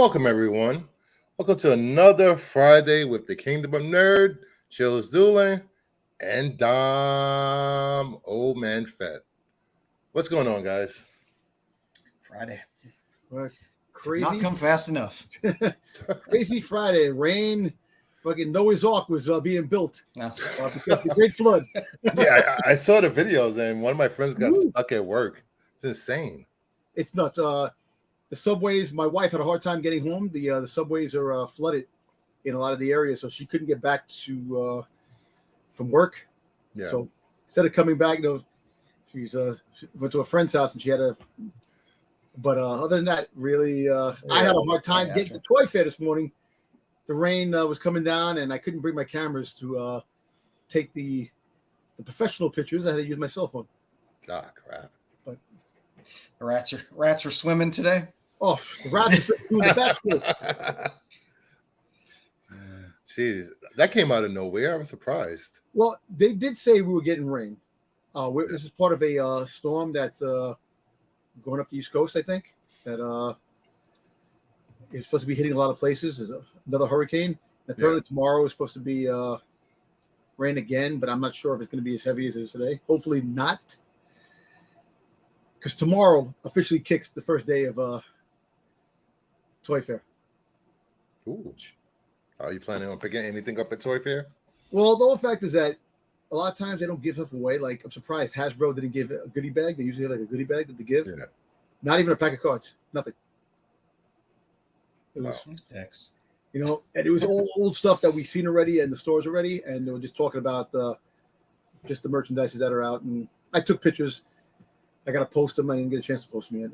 Welcome, everyone. Welcome to another Friday with the Kingdom of Nerd, Chills Doolin, and Dom, Old Man Fett. What's going on, guys? Friday. What? Could not come fast enough. Crazy Friday. Rain. Fucking Noah's Ark was being built No. because of the Great Flood. Yeah, I saw the videos, and one of my friends got stuck at work. It's insane. It's nuts. The subways. My wife had a hard time getting home. The subways are flooded in a lot of the areas, so she couldn't get back to from work. Yeah. So instead of coming back, she went to a friend's house and she had a. But other than that, really, I had a hard time getting to Toy Fair this morning. The rain was coming down, and I couldn't bring my cameras to take the professional pictures. I had to use my cell phone. Ah, crap. But the rats are swimming today. Oh, the rats are doing the backflip. Jeez, that came out of nowhere. I was surprised. Well, they did say we were getting rain. This is part of a storm that's going up the East Coast, I think. That it's supposed to be hitting a lot of places. There's another hurricane. And apparently tomorrow is supposed to be rain again, but I'm not sure if it's going to be as heavy as it is today. Hopefully not. Because tomorrow officially kicks the first day of Toy Fair. Ooh. Are you planning on picking anything up at Toy Fair? Well, the whole fact is that a lot of times they don't give stuff away. Like, I'm surprised Hasbro didn't give a goodie bag. They usually have like a goodie bag that they give. Yeah. Not even a pack of cards. Nothing. It was, and it was all old stuff that we've seen already in the stores already, and they were just talking about just the merchandises that are out. And I took pictures. I got to post them. I didn't get a chance to post them yet.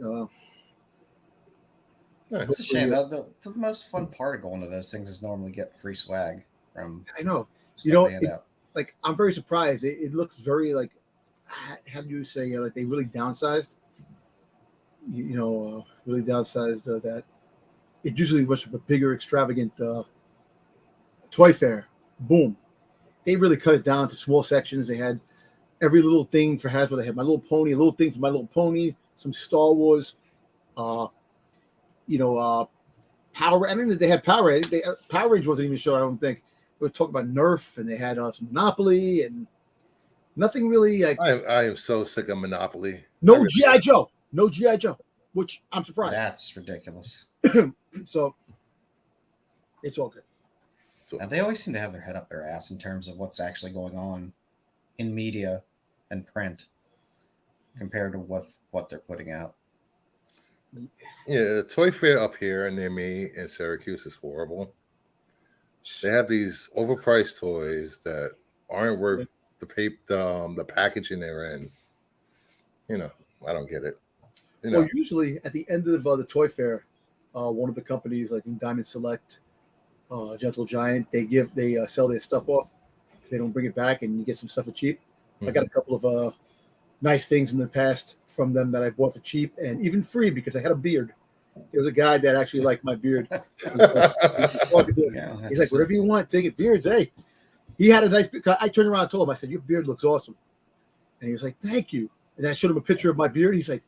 It's a shame. The most fun part of going to those things is normally get free swag from. I know. Like, I'm very surprised. It looks very like, how do you say, like they really downsized? Really downsized that. It usually was a bigger, extravagant Toy Fair. Boom. They really cut it down to small sections. They had every little thing for Hasbro. They had My Little Pony, a little thing for My Little Pony, some Star Wars, Power. I don't think they had Power Rangers. Power Rangers wasn't even sure, I don't think. They were talking about Nerf, and they had some Monopoly, and nothing really. I am so sick of Monopoly. No G.I. Joe. No G.I. Joe, which I'm surprised. That's ridiculous. So it's all good. Now, they always seem to have their head up their ass in terms of what's actually going on in media and print compared to what they're putting out. Yeah, the Toy Fair up here near me in Syracuse is horrible. They have these overpriced toys that aren't worth the packaging they're in. I don't get it. Well, usually at the end of the Toy Fair, one of the companies like Diamond Select, Gentle Giant, they sell their stuff off because they don't bring it back, and you get some stuff for cheap. Mm-hmm. I got a couple of nice things in the past from them that I bought for cheap and even free because I had a beard. There was a guy that actually liked my beard. He's like, whatever you want, take it. Beards, hey. He had a nice beard. I turned around and told him, I said, your beard looks awesome. And he was like, thank you. And then I showed him a picture of my beard. He's like,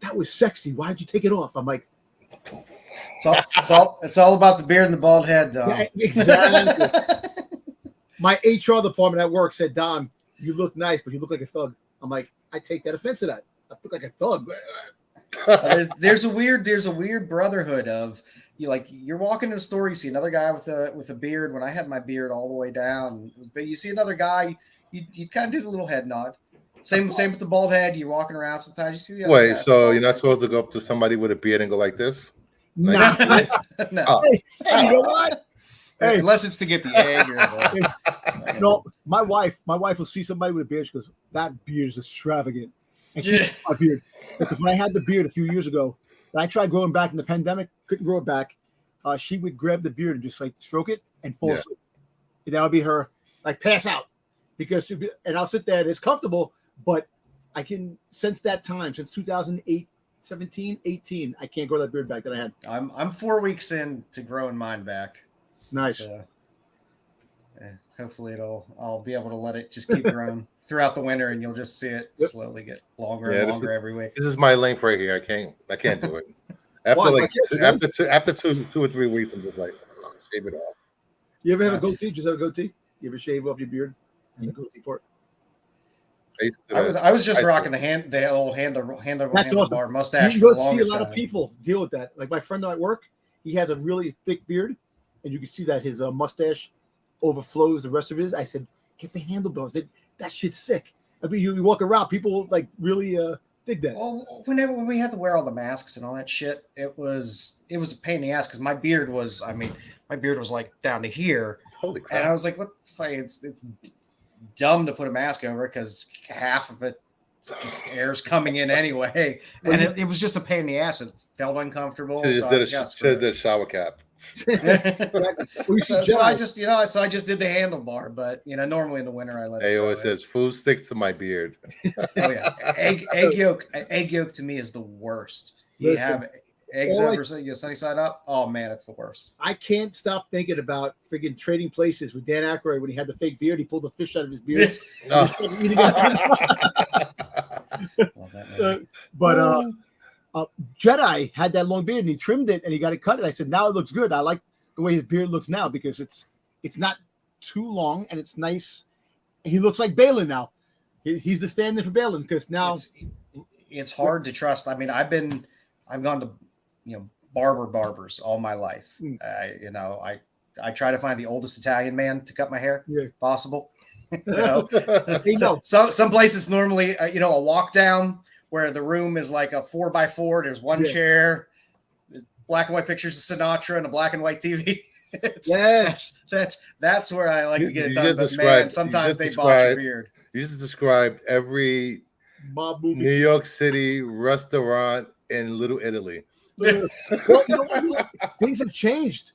that was sexy. Why did you take it off? I'm like, it's all about the beard and the bald head, Dom. Yeah, exactly. My HR department at work said, Dom, you look nice, but you look like a thug. I'm like, I take that offense to that. I look like a thug. there's a weird brotherhood of you're walking in a store, you see another guy with a beard. When I had my beard all the way down, but you see another guy, you kind of do the little head nod. Same with the bald head. You're walking around sometimes. You see the other guy. So you're not supposed to go up to somebody with a beard and go like this? No. Oh. Hey, you know what? Hey, unless it's to get the egg or the. No, my wife will see somebody with a beard. She goes, that beard is extravagant. And she my beard. Because when I had the beard a few years ago, and I tried growing back in the pandemic, couldn't grow it back. She would grab the beard and just like stroke it and fall asleep. And that would be her like pass out and I'll sit there and it's comfortable, but I can since that time, since 2008, 17, 18, I can't grow that beard back that I had. I'm 4 weeks in to growing mine back. Nice. So, hopefully I'll be able to let it just keep growing throughout the winter, and you'll just see it slowly get longer and longer every week. This is my length right here. I can't do it. After two or 3 weeks, I'm just like, shave it off. You ever have a goatee? Just have a goatee? You ever shave off your beard and the goatee part? I was just rocking the old handlebar mustache. You for go the see a longest lot of time. people deal with that. Like my friend at work, he has a really thick beard, and you can see that his mustache overflows the rest of his. I said, get the handlebars. That shit's sick. I mean, you walk around, people like really dig that. Well, when we had to wear all the masks and all that shit, it was a pain in the ass because my beard was like down to here. Holy crap! And I was like, what the fuck? It's dumb to put a mask over because half of it just air's coming in anyway, and it was just a pain in the ass. It felt uncomfortable. Should have did a shower cap. So I just did the handlebar, but normally in the winter I let it always says food sticks to my beard. Oh yeah, egg yolk to me is the worst. You have eggs over sunny side up. Oh man, it's the worst. I can't stop thinking about friggin' Trading Places with Dan Aykroyd when he had the fake beard. He pulled the fish out of his beard. Jedi had that long beard and he trimmed it and he got it cut. And I said, now it looks good. I like the way his beard looks now because it's not too long and it's nice. He looks like Balin now. He's the stand-in for Balin because now it's hard to trust. I mean, I've gone to barbers all my life. I try to find the oldest Italian man to cut my hair possible. Some places normally a walk down where the room is like a 4x4. There's one chair, black and white pictures of Sinatra and a black and white TV. That's where I like to get it done. But man, sometimes they botch your beard. You just described every New York City restaurant in Little Italy. Well, things have changed.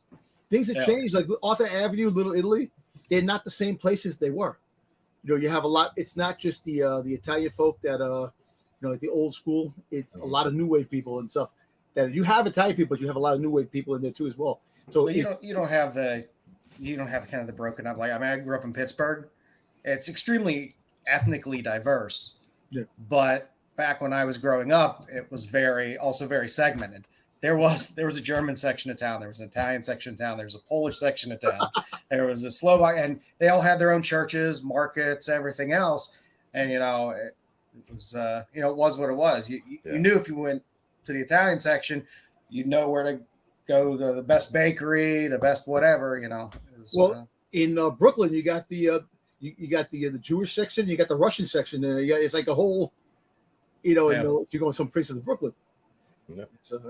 Like Arthur Avenue, Little Italy, they're not the same places they were. You have a lot. It's not just the Italian folk that like the old school. It's a lot of new wave people and stuff. That you have Italian people, but you have a lot of new wave people in there too as well. So you don't have kind of the broken up. Like I grew up in Pittsburgh. It's extremely ethnically diverse. Yeah. But back when I was growing up, it was very segmented. There was a German section of town. There was an Italian section of town. There was a Polish section of town. There was a Slovak, and they all had their own churches, markets, everything else. And it was it was what it was. You knew if you went to the Italian section, you'd know where to go to the best bakery, the best whatever. In Brooklyn, you got the Jewish section, you got the Russian section, and it's like a whole, if you go in some places in Brooklyn. Yeah. So,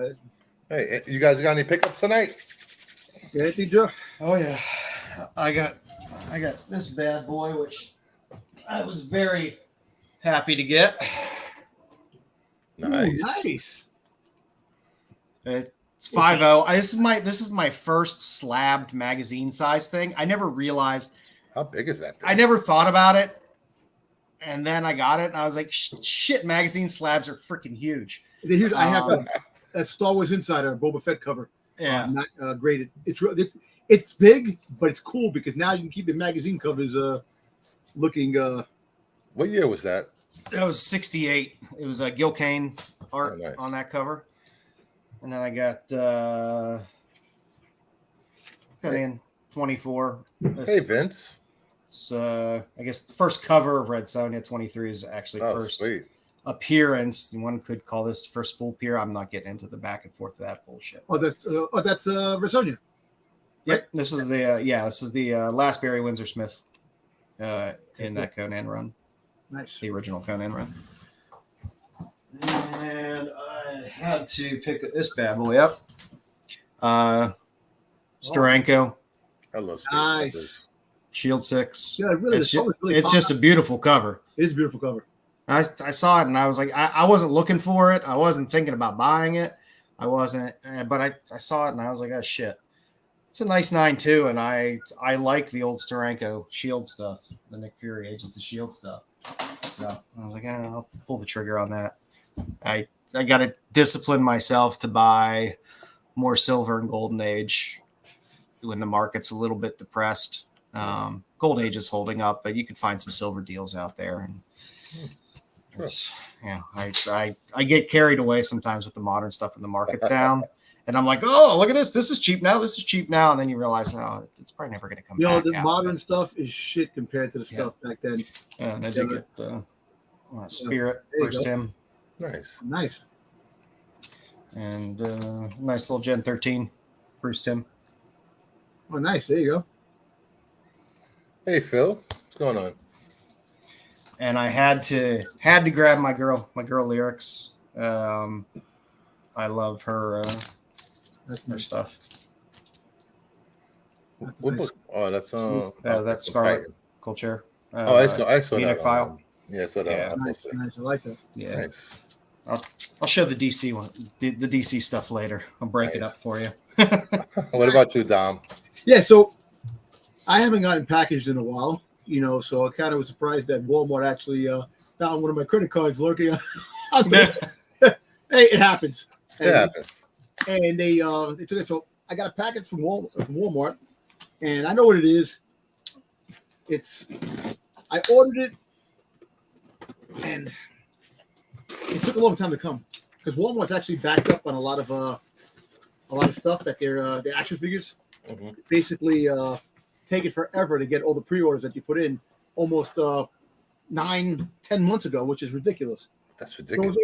hey, you guys got any pickups tonight? Anything, Joe? Oh yeah, I got this bad boy, which I was very happy to get. Nice. Ooh, nice. It's 5.0. This is my first slabbed magazine size thing. I never realized how big is that thing? I never thought about it, and then I got it, and I was like, "Shit, magazine slabs are freaking huge." I have a Star Wars Insider Boba Fett cover. Yeah, not graded. It's big, but it's cool because now you can keep the magazine covers looking. What year was that? That was 68. It was Gil Kane art on that cover. And then I got in 24. Hey, Vince. It's I guess the first cover of Red Sonja. 23 is actually first appearance. One could call this first full appear. I'm not getting into the back and forth of that bullshit. That's Red Sonja. Yep. This is the last Barry Windsor Smith in that Conan run. Nice. The original Conan run. And I had to pick this bad boy up. Steranko. I love nice. Shield 6. Yeah, really. It's just a beautiful cover. It is a beautiful cover. I saw it and I was like, I wasn't looking for it. I wasn't thinking about buying it. I wasn't, but I saw it and I was like, oh shit. It's a nice 9.2, and I like the old Steranko Shield stuff, the Nick Fury Agents of Shield stuff. So I was like, I'll pull the trigger on that. I got to discipline myself to buy more Silver and Golden Age when the market's a little bit depressed. Gold Age is holding up, but you can find some silver deals out there. And I get carried away sometimes with the modern stuff when the market's down. And I'm like, oh, look at this. This is cheap now. This is cheap now. And then you realize, oh, it's probably never going to come back. The modern stuff is shit compared to the stuff back then. And then you get the Spirit, Bruce Tim. Nice. And nice little Gen 13, Bruce Tim. Oh, nice. There you go. Hey, Phil. What's going on? And I had to grab my girl lyrics. I love her. That's her stuff. Nice. Oh, that's Scarlet Culture. I saw Munich that. File. I saw that. Yeah. Nice. I like that. Yeah. Nice. I'll show the DC one, the DC stuff later. I'll break it up for you. What about you, Dom? Yeah, so I haven't gotten packaged in a while, so I kind of was surprised that Walmart actually found one of my credit cards lurking out there. Hey, it happens. And they took it. So I got a package from Walmart, and I know what it is. I ordered it, and it took a long time to come because Walmart's actually backed up on a lot of stuff that their action figures. Mm-hmm. Basically take it forever to get all the pre-orders that you put in almost 9-10 months ago, which is ridiculous. That's ridiculous.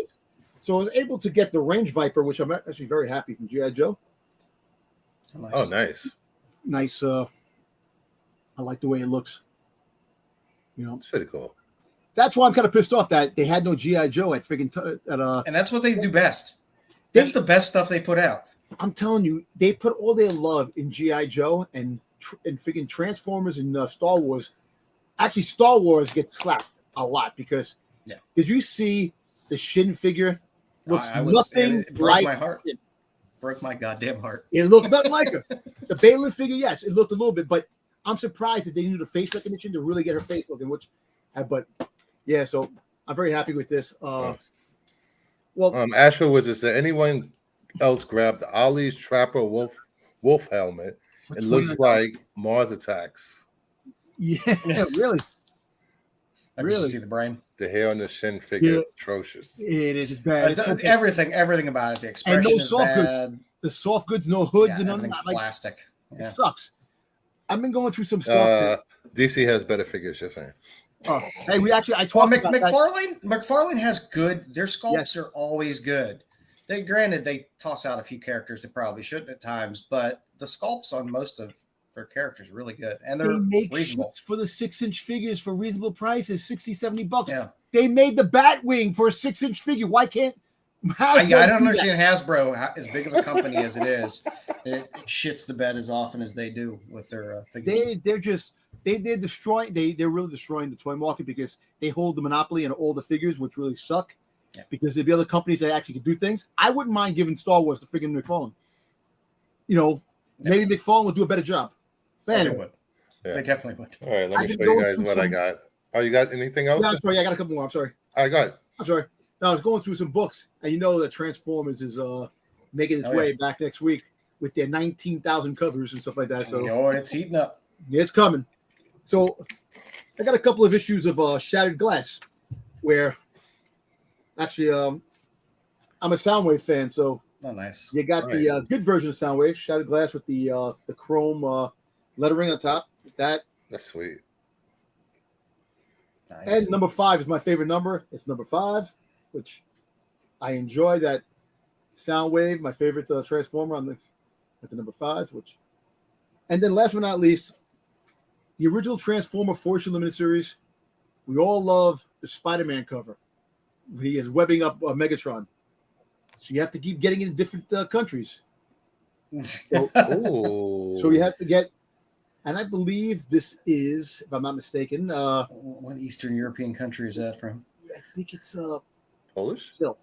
So I was able to get the Range Viper, which I'm actually very happy from G.I. Joe. Nice. Oh, nice. Nice. I like the way it looks. It's pretty cool. That's why I'm kind of pissed off that they had no G.I. Joe at freaking and that's what they do best. That's the best stuff they put out. I'm telling you, they put all their love in G.I. Joe and freaking Transformers and Star Wars. Actually, Star Wars gets slapped a lot because did you see the Shin figure? Looks nothing it broke like my heart. It broke my goddamn heart. It looked nothing like her. The Balin figure, yes, it looked a little bit, but I'm surprised that they didn't do the face recognition to really get her face looking. But yeah, so I'm very happy with this. Ashford was it? Anyone else grabbed Ollie's Trapper wolf helmet? It looks like Mars Attacks. Yeah, really. Really, see the brain. The hair on the Shin figure, atrocious. It is. It's bad. It's everything about it. The expression and no is soft bad. Goods. The soft goods, no hoods, and everything's plastic. It sucks. I've been going through some stuff. DC has better figures. Just saying. Hey, I talked about McFarlane has good. Their sculpts are always good. They toss out a few characters that probably shouldn't at times, but the sculpts on most of their characters are really good, and they're reasonable for the 6-inch figures for reasonable prices, $60-$70. Yeah, they made the Batwing for a 6-inch figure. Why can't? I don't understand Hasbro, as big of a company as it is, it shits the bed as often as they do with their figures. They're destroying. They're really destroying the toy market because they hold the monopoly on all the figures, which really suck. Yeah. Because there'd be other companies that actually could do things. I wouldn't mind giving Star Wars to freaking McFarlane. Maybe McFarlane would do a better job. They would. Yeah. They definitely would. All right, let me show you guys what I got. Oh, you got anything else? Yeah, I'm sorry. I got a couple more. I'm sorry. I'm sorry. No, I was going through some books, and that Transformers is making its way back next week with their 19,000 covers and stuff like that. So it's heating up. It's coming. So I got a couple of issues of Shattered Glass, where actually I'm a Soundwave fan, so nice. You got the good version of Soundwave, Shattered Glass with the chrome lettering on top. That's sweet. Nice. And number 5 is my favorite number. It's number 5, which I enjoy that Soundwave, my favorite Transformer at the number 5. And then last but not least, the original Transformer Fortune Limited Series. We all love the Spider-Man cover. He is webbing up Megatron. So you have to keep getting into different countries. So you have to get, and I believe this is, if I'm not mistaken, what Eastern European country is that from? I think it's Polish. Still,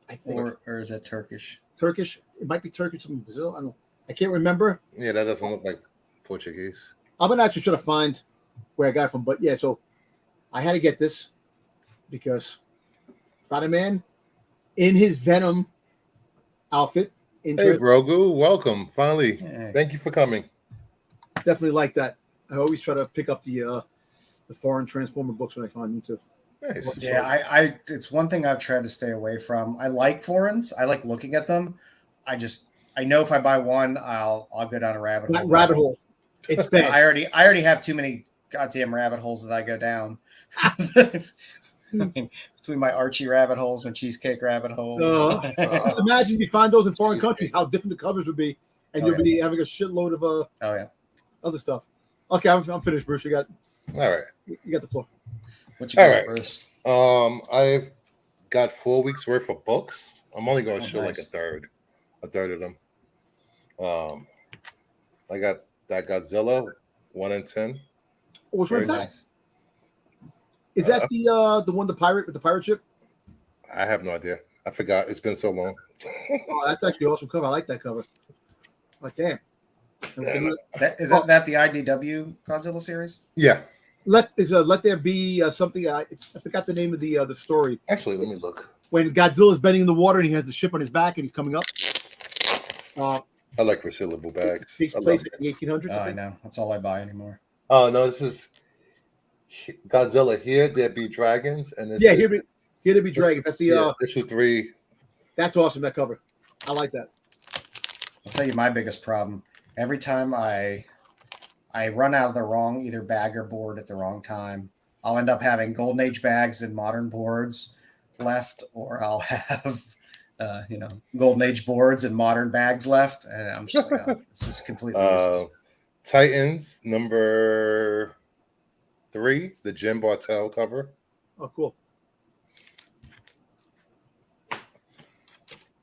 I think, or is that Turkish? Turkish. It might be Turkish. From Brazil. I don't know. I can't remember. Yeah, that doesn't look like Portuguese. I'm gonna actually try to find where I got it from, but yeah. So I had to get this because Spider-Man in his Venom outfit. Hey, Grogu, welcome. Finally, thank you for coming. Definitely like that. I always try to pick up the foreign Transformer books when I find them too. Nice. Yeah, I it's one thing I've tried to stay away from. I like foreigns. I like looking at them. I know if I buy one, I'll go down a rabbit hole. Rabbit hole. It's bad. I already have too many goddamn rabbit holes that I go down. I mean, between my Archie rabbit holes and cheesecake rabbit holes. Just imagine you find those in foreign countries, how different the covers would be, and you'll be having a shitload of other stuff. Okay, I'm finished, Bruce. You got the floor. What you got, Bruce? I've got 4 weeks worth of books. I'm only going to show like a third of them. I got that Godzilla 1 in 10. Which one's that? Nice. Is that the one with the pirate ship? I have no idea. I forgot. It's been so long. Oh, that's actually an awesome cover. I like that cover. Like, damn. Is that the IDW Godzilla series? Yeah. Let there be something. I forgot the name of the story. Actually, let me look. When Godzilla's bending in the water and he has the ship on his back and he's coming up. I like resealable bags. Takes place in the 1800s. I know. That's all I buy anymore. Oh no, this is Godzilla. Here there be dragons, and this here there be dragons. That's the issue 3. That's awesome. That cover. I like that. I'll tell you my biggest problem. Every time I run out of the wrong either bag or board at the wrong time, I'll end up having Golden Age bags and modern boards left, or I'll have Golden Age boards and modern bags left, and I'm just like, this is completely useless. Titans number 3, the Jim Bartel cover. Oh, cool.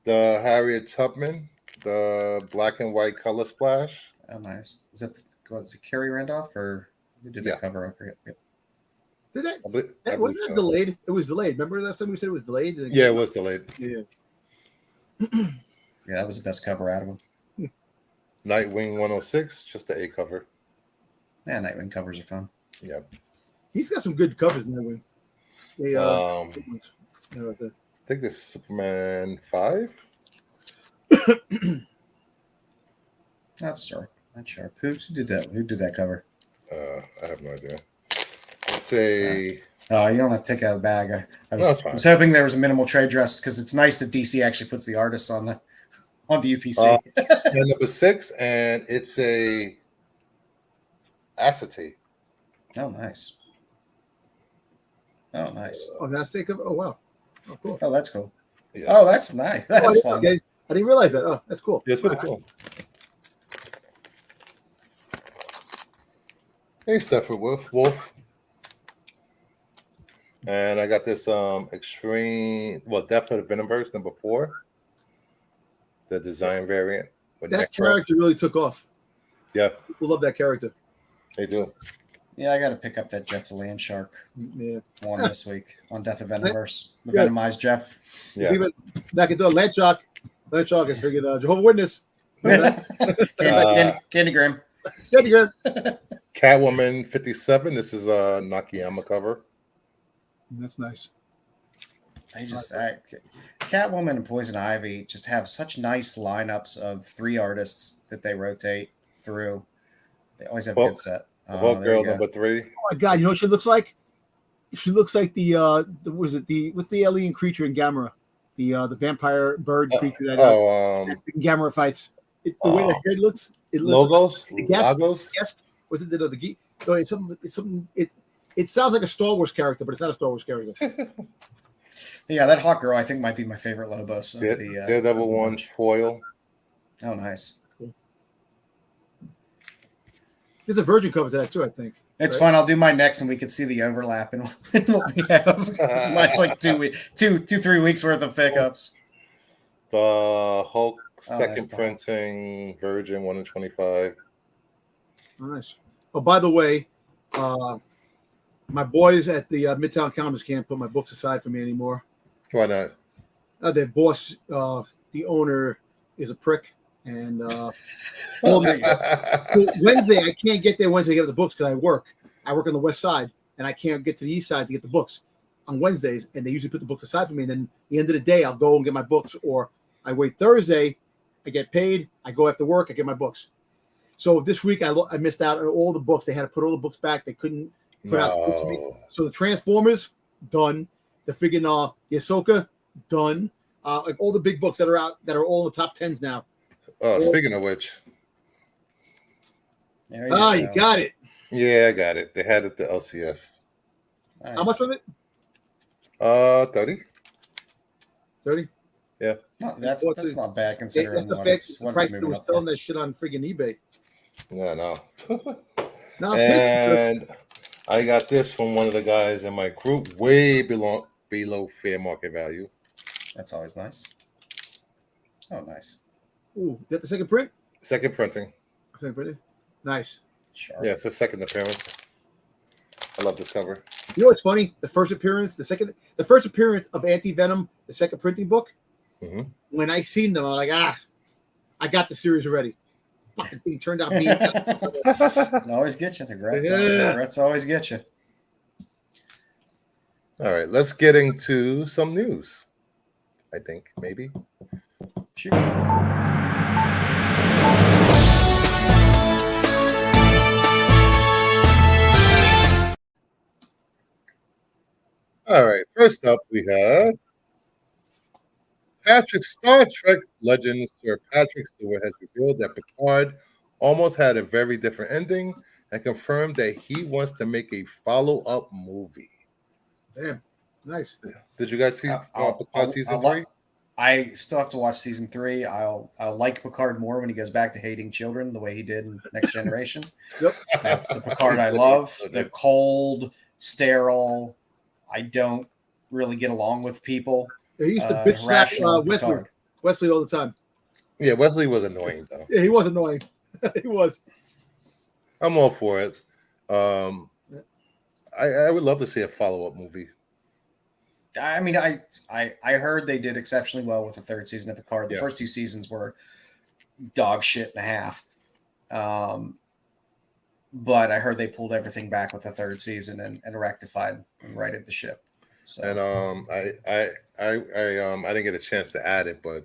The Harriet Tubman, the black and white color splash. Oh, nice. Was it Kerry Randolph or who did that cover? I forget. Yep. Did that wasn't that delayed? It was delayed. Remember last time we said it was delayed? Yeah, it was delayed. Yeah. Yeah, that was the best cover out of him. Nightwing 106, just the A cover. Yeah, Nightwing covers are fun. Yeah. He's got some good covers, Nightwing. I think this is Superman 5. That's sharp. Not sharp. Who did that? Who did that cover? I have no idea. It's a. Oh, you don't have to take out a bag. I was hoping there was a minimal trade dress because it's nice that DC actually puts the artists on the UPC. And number 6, and it's a acetate. Oh, nice. Oh, nice. Oh, that's the cover. Oh, wow. Oh, cool. Oh, that's cool. Yeah. Oh, that's nice. That's fun. Okay. I didn't realize that. Oh, that's cool. Yeah, it's pretty cool. Hey, Stepford Wolf. And I got this extreme, Death of the Venomverse number 4, the design variant. That character really took off. Yeah, people love that character. They do. Yeah, I got to pick up that Jeff the Land Shark one this week on Death of Venomverse. The Venomized Jeff. Yeah. Even back at the Land Shark is freaking Jehovah's Witness. Candygram. Catwoman 57. This is a Nakayama cover. That's nice. They just Catwoman and Poison Ivy just have such nice lineups of 3 artists that they rotate through. They always have a good set. Girl number 3. Oh my God! You know what she looks like? She looks like what's the alien creature in Gamera? The vampire bird creature that Gamera fights. The way the head looks, it looks Logos. Yes. Was it the geek? No, it's something. It sounds like a Star Wars character, but it's not a Star Wars character. Yeah, that hot girl I think might be my favorite Lobos. Daredevil 1 foil. Oh, nice. There's a Virgin cover to that too, I think. It's fun. I'll do mine next, and we can see the overlap in what we have. Mine's like 3 weeks worth of pickups. The Hulk second printing Virgin 1 in 25. Nice. Oh, by the way, my boys at the Midtown Comics can't put my books aside for me anymore. Why not? Their boss, the owner, is a prick. And so Wednesday, I can't get there Wednesday to get the books because I work. I work on the west side, and I can't get to the east side to get the books on Wednesdays. And they usually put the books aside for me. And then at the end of the day, I'll go and get my books. Or I wait Thursday, I get paid. I go after work, I get my books. So this week, I missed out on all the books. They had to put all the books back. They couldn't put out the books for me. So the Transformers, done. The friggin' AHSOKA, done. Like all the big books that are out that are all in the top 10s now. Oh, speaking of which, There You got it. yeah, I got it. They had it at the LCS. Nice. How much was it? 30. 30. Yeah. No, that's not bad considering That's what the it's price they moving were up selling for. that shit on friggin' eBay. No. No, And I got this from one of the guys in my group, way below fair market value. That's always nice. Oh, nice. Ooh, is that the second print? Second printing. Second printing. Nice. Sure. Yeah, it's a second appearance. I love this cover. You know what's funny? The first appearance of Anti-Venom, the second printing book. Mm-hmm. When I seen them, I'm like, I got the series already. Fucking thing turned out being. It always get you. The regrets always get you. All right, let's get into some news. I think maybe. Shoot. All right, first up we have Star Trek legend Sir Patrick Stewart has revealed that Picard almost had a very different ending and confirmed that he wants to make a follow-up movie. Damn, nice. Did you guys see Picard season 3? I still have to watch season 3. I'll like Picard more when he goes back to hating children the way he did in Next Generation. Yep. That's the Picard I love. The cold, sterile. I don't really get along with people. He used to bitch slap Wesley all the time. Yeah, Wesley was annoying though. Yeah, he was annoying. He was. I'm all for it. I would love to see a follow-up movie. I mean, I heard they did exceptionally well with the third season of Picard. The first 2 seasons were dog shit and a half. But I heard they pulled everything back with the third season and rectified and righted the ship. So. And I didn't get a chance to add it, but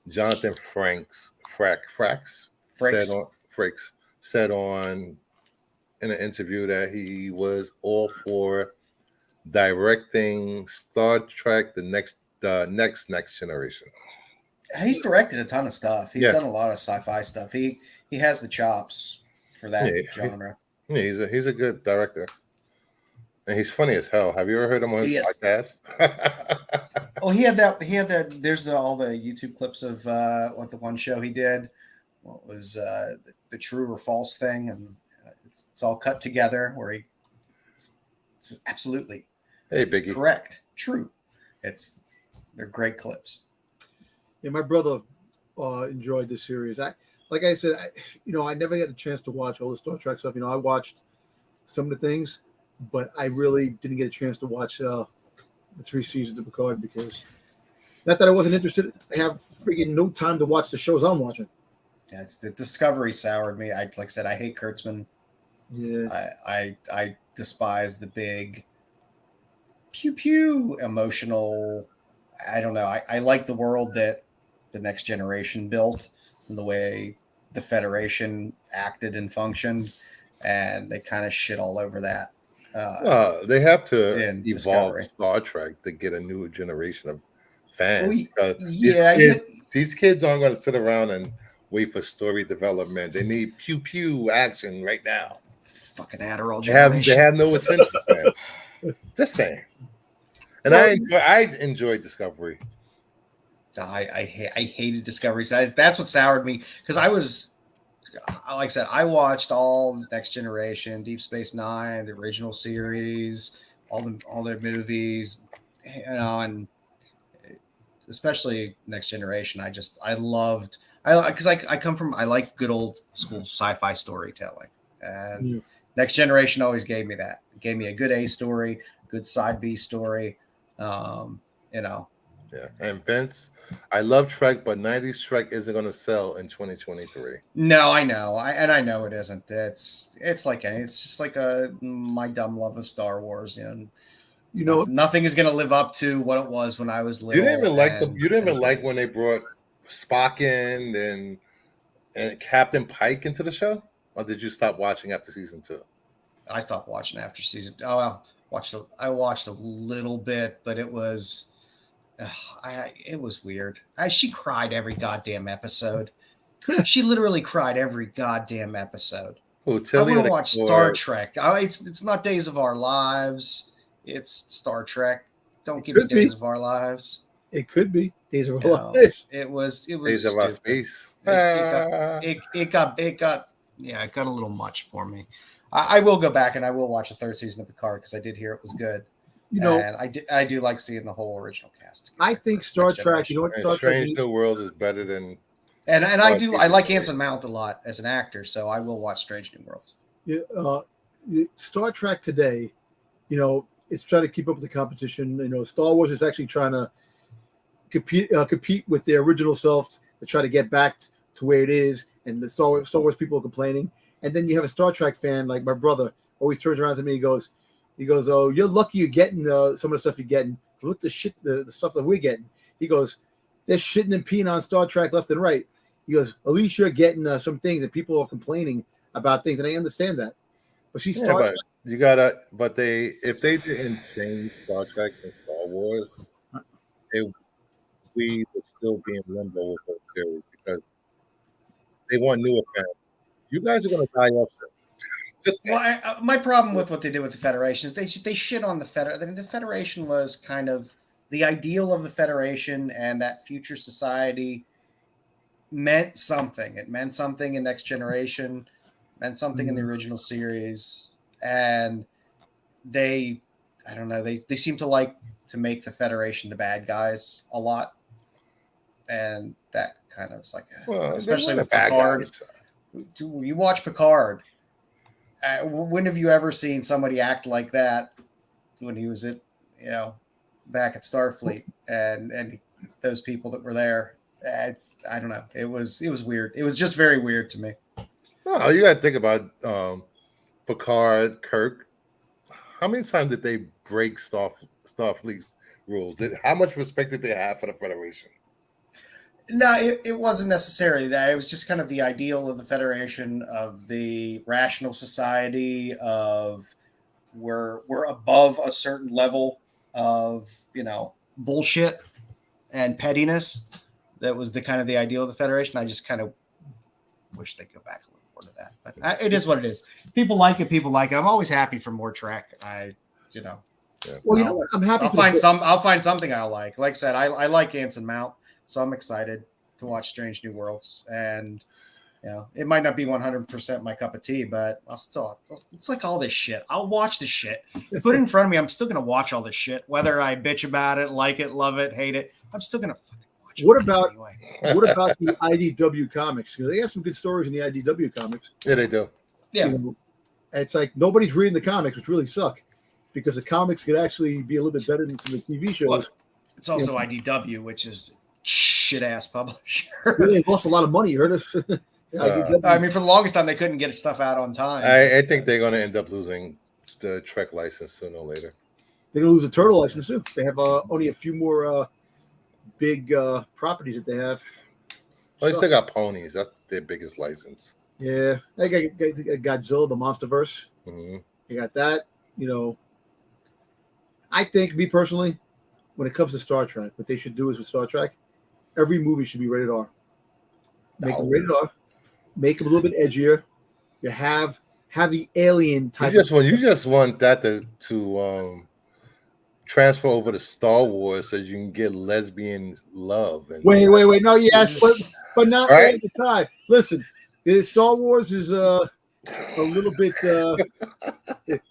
Jonathan Frakes said on in an interview that he was all for directing Star Trek the next generation. He's directed a ton of stuff. He's done a lot of sci-fi stuff. He has the chops for that genre. Yeah, he's a good director. And he's funny as hell. Have you ever heard him on his podcast? Oh, he had that. There's all the YouTube clips of what the one show he did. What was the true or false thing, and it's all cut together where he it's absolutely Biggie, correct, true. They're great clips. Yeah, my brother enjoyed the series. Like I said, I never had a chance to watch all the Star Trek stuff. I watched some of the things, but I really didn't get a chance to watch the 3 seasons of Picard because not that I wasn't interested. I have freaking no time to watch the shows I'm watching. Yeah, the Discovery soured me. Like I said, I hate Kurtzman. Yeah, I despise the big pew pew emotional. I don't know. I like the world that the Next Generation built and the way the Federation acted and functioned, and they kind of shit all over that. They have to evolve Discovery. Star Trek to get a new generation of fans. These kids aren't going to sit around and wait for story development. They need pew pew action right now. Fucking Adderall generation. They have no attention span. Just saying. And I enjoyed Discovery. I hated Discovery. That's what soured me because I was, like I said, I watched all Next Generation, Deep Space Nine, the original series, all their movies, and especially Next Generation. I like good old school sci-fi storytelling, and Next Generation always gave me that. It gave me a good A story, good side B story. Yeah, and Vince, I love Trek, but 90s Trek isn't going to sell in 2023. No, I know. I know it isn't. It's just like my dumb love of Star Wars. Nothing is going to live up to what it was when I was little. You didn't even like when they brought Spock in and Captain Pike into the show, or did you stop watching after season 2? I stopped watching after season. Oh well. I watched a little bit, but it was it was weird. She cried every goddamn episode. She literally cried every goddamn episode. Oh, I Tilly want to or watch Star Trek. It's not Days of Our Lives. It's Star Trek. Don't give me Days of Our Lives. It could be Days of Our Lives. It was Days of Our stupid. Space. It got a little much for me. I will go back and I will watch the third season of Picard because I did hear it was good. You know, and I do like seeing the whole original cast. I think Star Trek. You know what Star Trek? Strange New Worlds is better than. And I like Anson Mount a lot as an actor, so I will watch Strange New Worlds. Yeah, Star Trek today, you know, it's trying to keep up with the competition. You know, Star Wars is actually trying to compete with their original self to try to get back to where it is. And the Star Wars people are complaining. And then you have a Star Trek fan like my brother always turns around to me. He goes, "Oh, you're lucky you're getting some of the stuff you're getting. Look the shit, the stuff that we're getting." He goes, "They're shitting and peeing on Star Trek left and right." He goes, "At least you're getting some things that people are complaining about things, and I understand that." But she's Star Trek. You gotta. But if they didn't change Star Trek and Star Wars, we would still be in limbo with those series because they want newer fans. You guys are gonna die off soon. My problem with what they did with the Federation is they shit on the Federation. I mean, the Federation was kind of the ideal of the Federation, and that future society meant something. It meant something in Next Generation, meant something in the original series, and I don't know, they seem to like to make the Federation the bad guys a lot, and that kind of is like, especially with Picard. You watch Picard. When have you ever seen somebody act like that when he was back at Starfleet and those people that were there? I don't know. It was weird. It was just very weird to me. Oh, you got to think about Picard, Kirk. How many times did they break Starfleet's rules? How much respect did they have for the Federation? No, it wasn't necessarily that. It was just kind of the ideal of the Federation, of the rational society, of we're above a certain level of bullshit and pettiness. That was the kind of the ideal of the Federation. I just kind of wish they'd go back a little more to that. But it is what it is. People like it. I'm always happy for more Trek. Yeah. Well, you know what? I'm happy. I'll find something I like. Like I said, I like Anson Mount, so I'm excited to watch Strange New Worlds. And it might not be 100% my cup of tea, but it's like all this shit. I'll watch the shit. Put it in front of me. I'm still gonna watch all this shit, whether I bitch about it, like it, love it, hate it. I'm still gonna fucking watch it. What about the IDW comics? They have some good stories in the IDW comics. Yeah, they do. Yeah, it's like nobody's reading the comics, which really suck, because the comics could actually be a little bit better than some of the TV shows. Well, it's also IDW, which is shit ass publisher. They lost a lot of money. You heard us. I mean, for the longest time, they couldn't get stuff out on time. I think they're going to end up losing the Trek license sooner or later. They're going to lose the Turtle license too. They have only a few more big properties that they have. Well, they still got ponies. That's their biggest license. Yeah, they got Godzilla, the MonsterVerse. Mm-hmm. They got that. I think, me personally, when it comes to Star Trek, what they should do is with Star Trek, every movie should be rated R. Make them rated R. Make them a little bit edgier. You have the alien type. You just want that to transfer over to Star Wars so you can get lesbian love. Wait. No, yes, but not all the time. Listen, Star Wars is a little bit.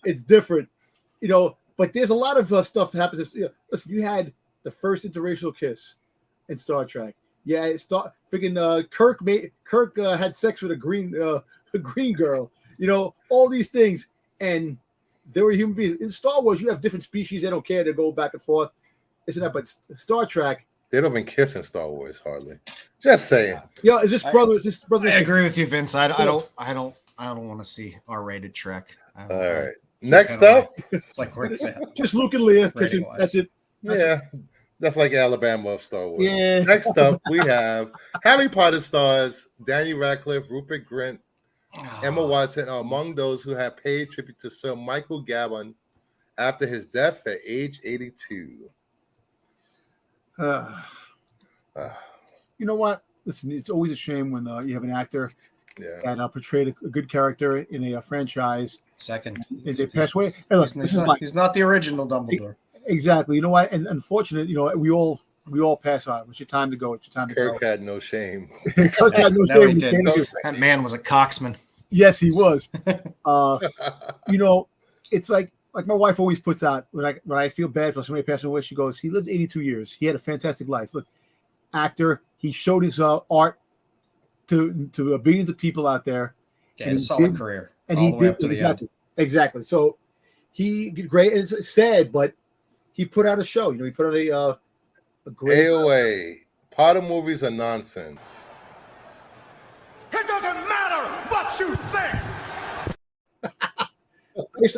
It's different, But there's a lot of stuff that happens. Listen, you had the first interracial kiss in Star Trek. Yeah, Kirk had sex with a green girl. All these things, and they were human beings. In Star Wars, you have different species. They don't care. They go back and forth. Isn't that? But Star Trek, they don't even kiss in Star Wars hardly. Just saying. Is this brother? I agree with you, Vince. I don't want to see R-rated Trek. All right. Next up, like where it's at. Just Luke and Leia. That's it. That's like Alabama of Star Wars. Yeah. Next up, we have Harry Potter stars Daniel Radcliffe, Rupert Grint, Emma Watson are among those who have paid tribute to Sir Michael Gambon after his death at age 82. Uh, you know what? Listen, it's always a shame when you have an actor that portrayed a good character in a franchise. Second, and they pass away. Hey, look, he's not the original Dumbledore. Exactly. You know what? And unfortunate, we all pass on. It's your time to go. It's your time to go. Kirk had no shame. Kirk had no shame. He didn't. That man was a coxman. Yes, he was. It's like my wife always puts out when I feel bad for somebody passing away. She goes, "He lived 82 years. He had a fantastic life. Look, actor. He showed his art to billions of people out there. Yeah, and a solid career. And he did exactly. So he great. It's sad, but he put out a show. He put out a great AOA. Potter movies are nonsense. It doesn't matter what you think.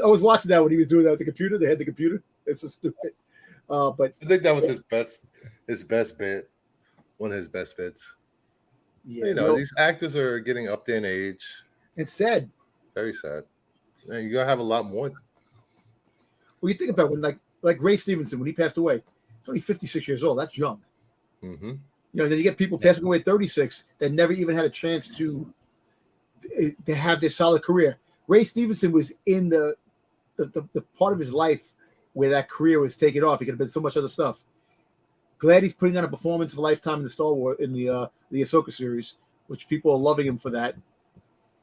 I was watching that when he was doing that with the computer. They had the computer. It's so stupid. But I think that was his best bit. One of his best bits. Yeah, these actors are getting up there in age. It's sad. Very sad. And you're gonna have a lot more. Well, you think about when like Ray Stevenson, when he passed away, he's only 56 years old. That's young. Mm-hmm. Then you get people passing away at 36 that never even had a chance to have their solid career. Ray Stevenson was in the part of his life where that career was taken off. He could have been so much other stuff. Glad he's putting on a performance of a lifetime in the Star Wars in the AHSOKA series, which people are loving him for that.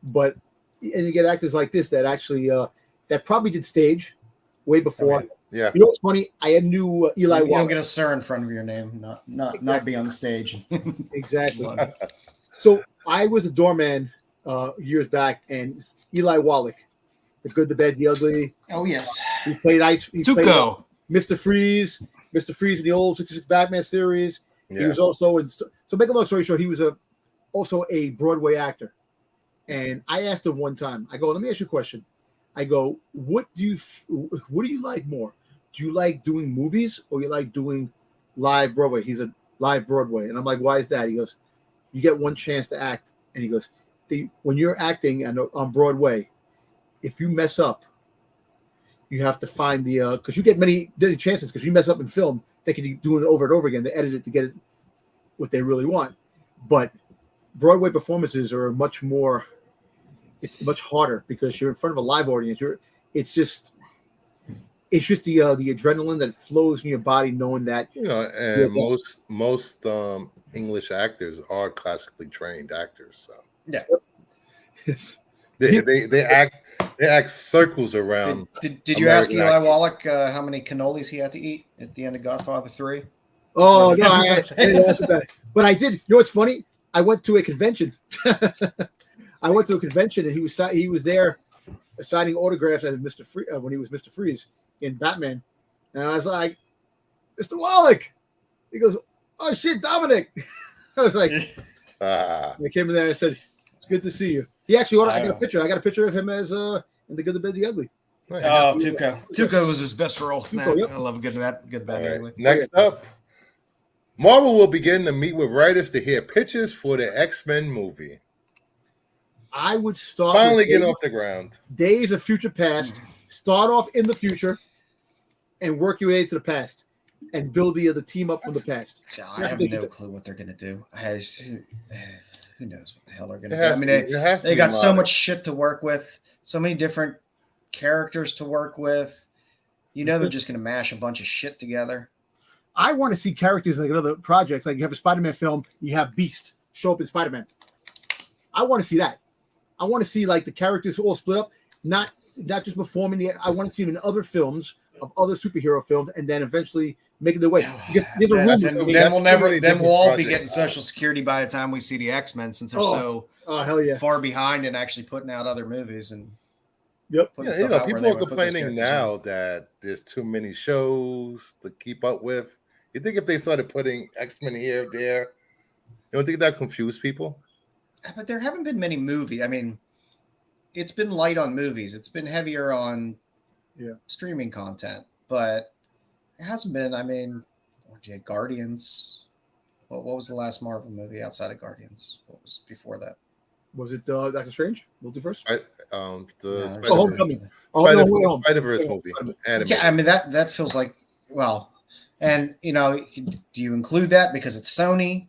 But and you get actors like this that actually that probably did stage way before. Okay. Yeah. You know what's funny? I knew Eli Wallach. You don't get a sir in front of your name, not be on the stage. Exactly. So I was a doorman years back, and Eli Wallach, the good, the bad, the ugly. Oh yes. He played Ice. Tuco. Mr. Freeze in the old 66 Batman series. Yeah. He was also in. So make a long story short, he was also a Broadway actor. And I asked him one time. I go, let me ask you a question. I go, what do you like more? Do you like doing movies or you like doing live Broadway? He's a live Broadway, and I'm like, why is that? He goes, you get one chance to act, and he goes, when you're acting on Broadway, if you mess up, you have to find because you get many chances because you mess up in film, they can do it over and over again. They edit it to get it what they really want, but Broadway performances are much more. It's much harder because you're in front of a live audience. It's just the adrenaline that flows in your body, knowing that and most English actors are classically trained actors. So yeah, they act circles around. Did you ask Eli Wallach how many cannolis he had to eat at the end of Godfather 3? Oh no, I didn't ask that, but I did. You know what's funny? I went to a convention. And he was there signing autographs as Mr. When he was Mr. Freeze in Batman. And I was like, Mr. Wallach. He goes, oh shit, Dominic. I was like, I came in there and I said, it's good to see you. He actually I got a picture. I got a picture of him as in The Good, the Bad, the Ugly. Oh, Tuco. Tuco was his best role. Tuco, yep. I love a good bad, ugly. Next up, Marvel will begin to meet with writers to hear pitches for the X-Men movie. I would start finally get off the ground. Days of Future Past. Start off in the future and work your way to the past and build the team up from the past. So I have no clue what they're going to do. Who knows what the hell they're going to do? I mean, they got so much shit to work with, so many different characters to work with. They're just going to mash a bunch of shit together. I want to see characters like in other projects. Like you have a Spider-Man film, you have Beast show up in Spider-Man. I want to see that. I want to see like the characters all split up, not just performing. I want to see them in other films of other superhero films, and then eventually making their way. Then we'll all be getting Social Security by the time we see the X-Men, since they're so hell yeah. far behind and actually putting out other movies and. Yep. People are complaining now that there's too many shows to keep up with. You think if they started putting X-Men here, there, you don't think that confused people? But there haven't been many movies. I mean, it's been light on movies. It's been heavier on streaming content, but it hasn't been. I mean, Guardians. What was the last Marvel movie outside of Guardians? What was before that? Was it Doctor Strange? Multiverse? The No, Homecoming. No, Way Home. Spider-Verse movie. Animated. Yeah, I mean that feels like and do you include that because it's Sony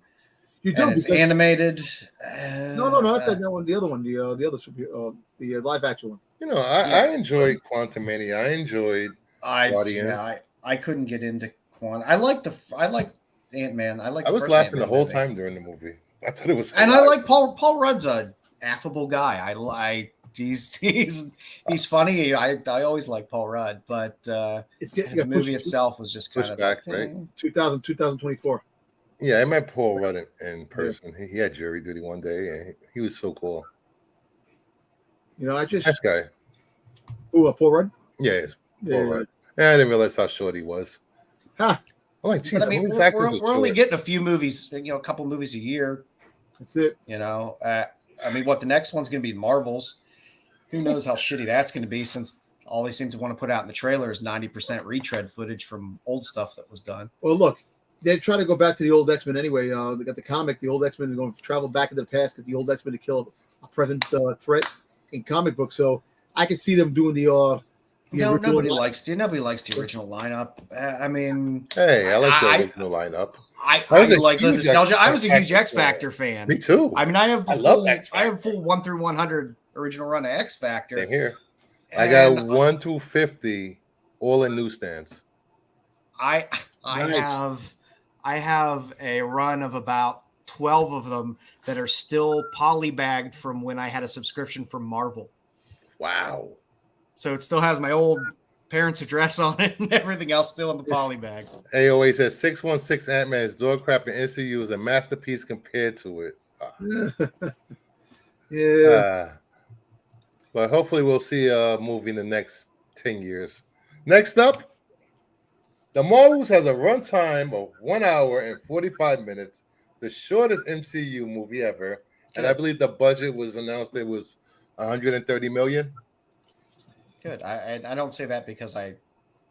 You do and it's because animated? no, not that one. The other one, the other the live action one. I enjoyed Quantumania. I enjoyed Guardians. I couldn't get into Quan. I like Ant-Man. I was laughing the whole time during the movie. I thought it was hilarious. And I like Paul Rudd's a affable guy. He's funny. I always like Paul Rudd, but the movie itself was just kind of back, right? 2024. Yeah, I met Paul Rudd in person. He had jury duty one day, and he was so cool. This guy. Paul Rudd? Yeah, Paul Rudd. Yeah, I didn't realize how short he was. Huh. I'm like, geez, we're only getting a few movies, a couple movies a year. That's it. I mean, the next one's going to be Marvels. Who knows how shitty that's going to be, since all they seem to want to put out in the trailer is 90% retread footage from old stuff that was done. Well, look, they try to go back to the old X-Men anyway. They got the comic, the old X-Men are going to travel back into the past because the old X-Men to kill a present threat in comic books. So I can see them doing the nobody likes the original lineup. I mean, hey, I like the original lineup. I like the nostalgia. I was a huge X Factor fan. Me too. I mean, I have full 1 through 100 original run of X Factor. Same here. I got 1 through 50, all in newsstands. I have a run of about 12 of them that are still polybagged from when I had a subscription from Marvel. Wow. So it still has my old parents' address on it and everything else still in the poly bag. AOA says 616 Ant-Man's dog crap in NCU is a masterpiece compared to it. Yeah. But hopefully we'll see a movie in the next 10 years. Next up, The Marvels has a runtime of 1 hour and 45 minutes, the shortest MCU movie ever. And I believe the budget was announced it was $130 million. Good. I don't say that because I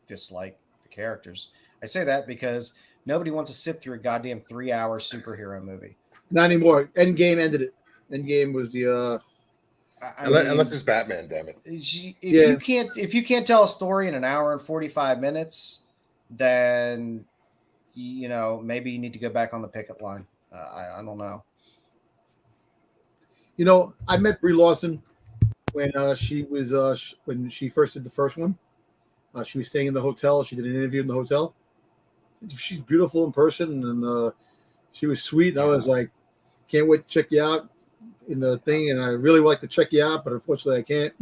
dislike the characters. I say that because nobody wants to sit through a goddamn 3-hour superhero movie. Not anymore. Endgame ended it. Endgame was the unless it's Batman, damn it. If you can't tell a story in 1 hour and 45 minutes, then maybe you need to go back on the picket line. I don't know. I met Brie Larson when she was when she first did the first one. She was staying in the hotel. She did an interview in the hotel. She's beautiful in person, and she was sweet. And I was like, can't wait to check you out in the thing, and I really would like to check you out, but unfortunately I can't.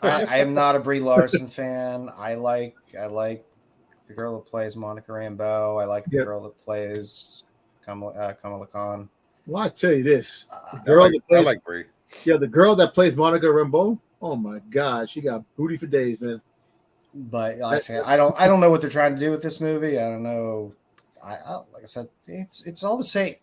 I am not a Brie Larson fan. I like the girl that plays Monica Rambeau. I like the girl that plays Kamala Khan. Well, I tell you this, I like Brie. Yeah, the girl that plays Monica Rambeau. Oh my God, she got booty for days, man. But like I say, I don't know what they're trying to do with this movie. I don't know. Like I said, it's all the same.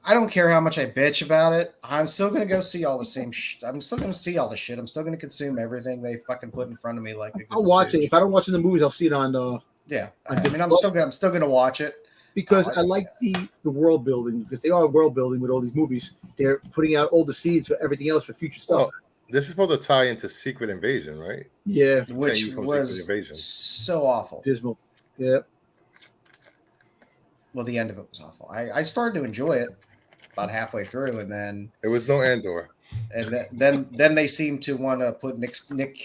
I don't care how much I bitch about it. I'm still gonna go see all the same. I'm still gonna see all the shit. I'm still gonna consume everything they fucking put in front of me. Like I'll watch it. If I don't watch it in the movies, I'll see it on. Yeah, I mean, I'm still gonna watch it because I like the world building, because they are world building with all these movies. They're putting out all the seeds for everything else for future stuff. Well, this is supposed to tie into Secret Invasion, right? Yeah, which was so awful, dismal. Yeah. Well, the end of it was awful. I started to enjoy it about halfway through, and then there was no Andor. And then they seem to want to put Nick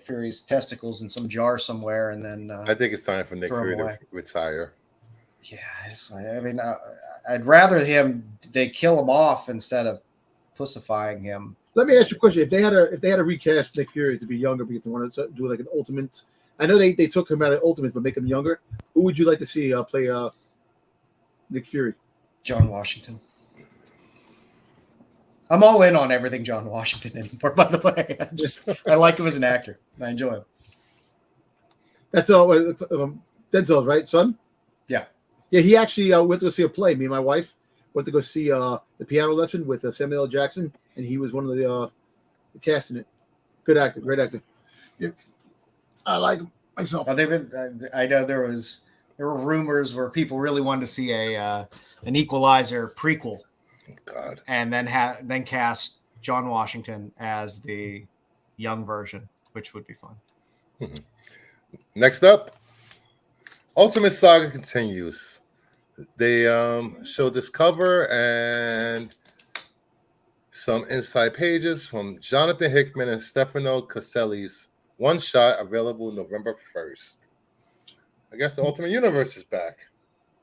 Fury's testicles in some jar somewhere, and then I think it's time for Nick Fury to retire. Yeah, I mean, I'd rather they kill him off instead of pussifying him. Let me ask you a question: if they had a recast Nick Fury to be younger, because they wanted to do like an Ultimate, I know they took him out of Ultimate, but make him younger. Who would you like to see play Nick Fury? John Washington. I'm all in on everything John Washington anymore, by the way. I like him as an actor. I enjoy him. That's all. Denzel's right, son? Yeah. Yeah, he actually went to go see a play. Me and my wife went to go see the piano lesson with Samuel L. Jackson, and he was one of the cast in it. Good actor, great actor. Yep. I like him myself. Well, I know there were rumors where people really wanted to see an Equalizer prequel. God. and then cast John Washington as the young version, which would be fun. Next up, Ultimate Saga continues. They showed this cover and some inside pages from Jonathan Hickman and Stefano Caselli's one shot, available November 1st. I guess the Ultimate Universe is back.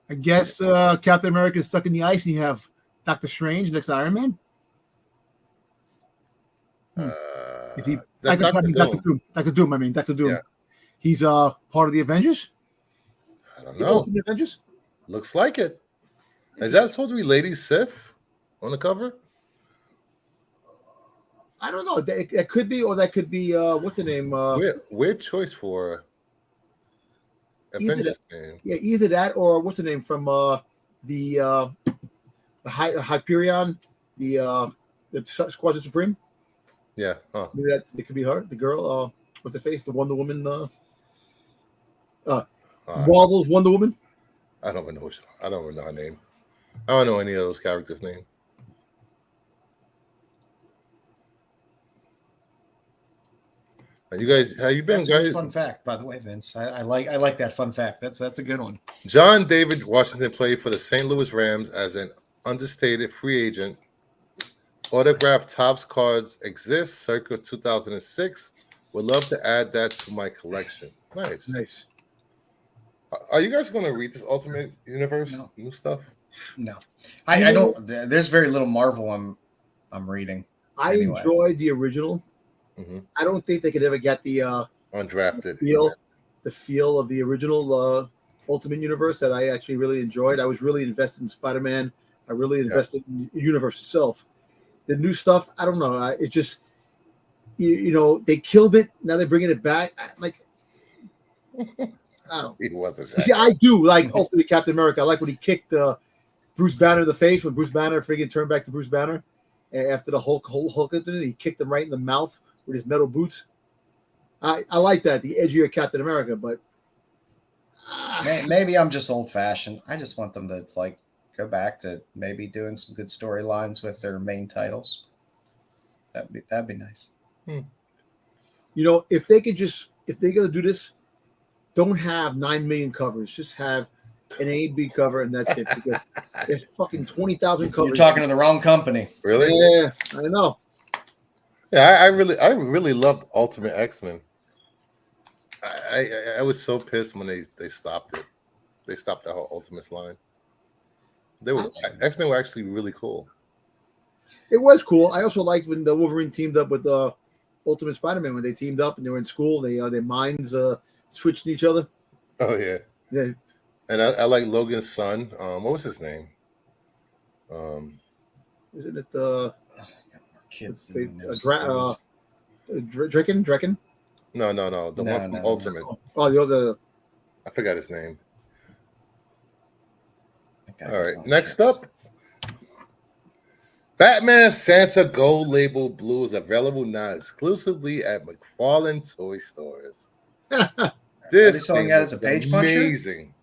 I guess Captain America is stuck in the ice, and you have Doctor Strange next to Iron Man. Is he? That's Doctor Dr. Doom. Doom. Doctor Doom. I mean, Doctor Doom. Yeah. He's part of the Avengers. I don't The know. Ultimate Avengers. Looks like it. Is that supposed to be Lady Sif on the cover? I don't know. That could be, or that could be. What's the name? Weird choice for Avengers name. Yeah, either that or what's the name from the Hyperion, the Squadron Supreme. Yeah. Huh. Maybe that it could be her, the girl. What's her face? The Wonder Woman. Marvel's Wonder Woman. I don't even know. I don't even know her name. I don't know any of those characters' name. You guys, how you been, That's guys? a fun fact, by the way, Vince. I like that fun fact. That's a good one. John David Washington played for the St. Louis Rams as an understated free agent. Autographed Topps cards exist circa 2006. Would love to add that to my collection. Nice. Are you guys going to read this Ultimate Universe new stuff? No, I don't. There's very little Marvel I'm reading. I enjoyed the original. Mm-hmm. I don't think they could ever get the undrafted the feel of the original Ultimate Universe that I actually really enjoyed. I was really invested in Spider-Man. I really invested in the universe itself. The new stuff, I don't know. It just, they killed it. Now they're bringing it back. I don't. It wasn't. See, I do like Ultimate Captain America. I like when he kicked Bruce Banner in the face when Bruce Banner friggin' turned back to Bruce Banner. And after the Hulk did it, he kicked him right in the mouth with his metal boots. I like that, the edgier Captain America, but maybe I'm just old fashioned. I just want them to go back to maybe doing some good storylines with their main titles. That'd be nice. If they're gonna do this, don't have 9 million covers. Just have an A B cover and that's it. Because there's fucking 20,000 covers. You're talking to the wrong company. Really? Yeah, I know. Yeah, I really loved Ultimate X-Men. I was so pissed when they stopped it. They stopped that whole Ultimates line. X-Men were actually really cool. It was cool. I also liked when the Wolverine teamed up with Ultimate Spider-Man when they teamed up and they were in school. They their minds switched to each other. Oh yeah. Yeah. And I like Logan's son. What was his name? Isn't it the kids? Draken? No. The one from Ultimate. Oh, the other. I forgot his name. All right. Next up, Batman Santa Gold Label Blue is available now exclusively at McFarlane Toy Stores. Are they selling that as a page puncher? Amazing.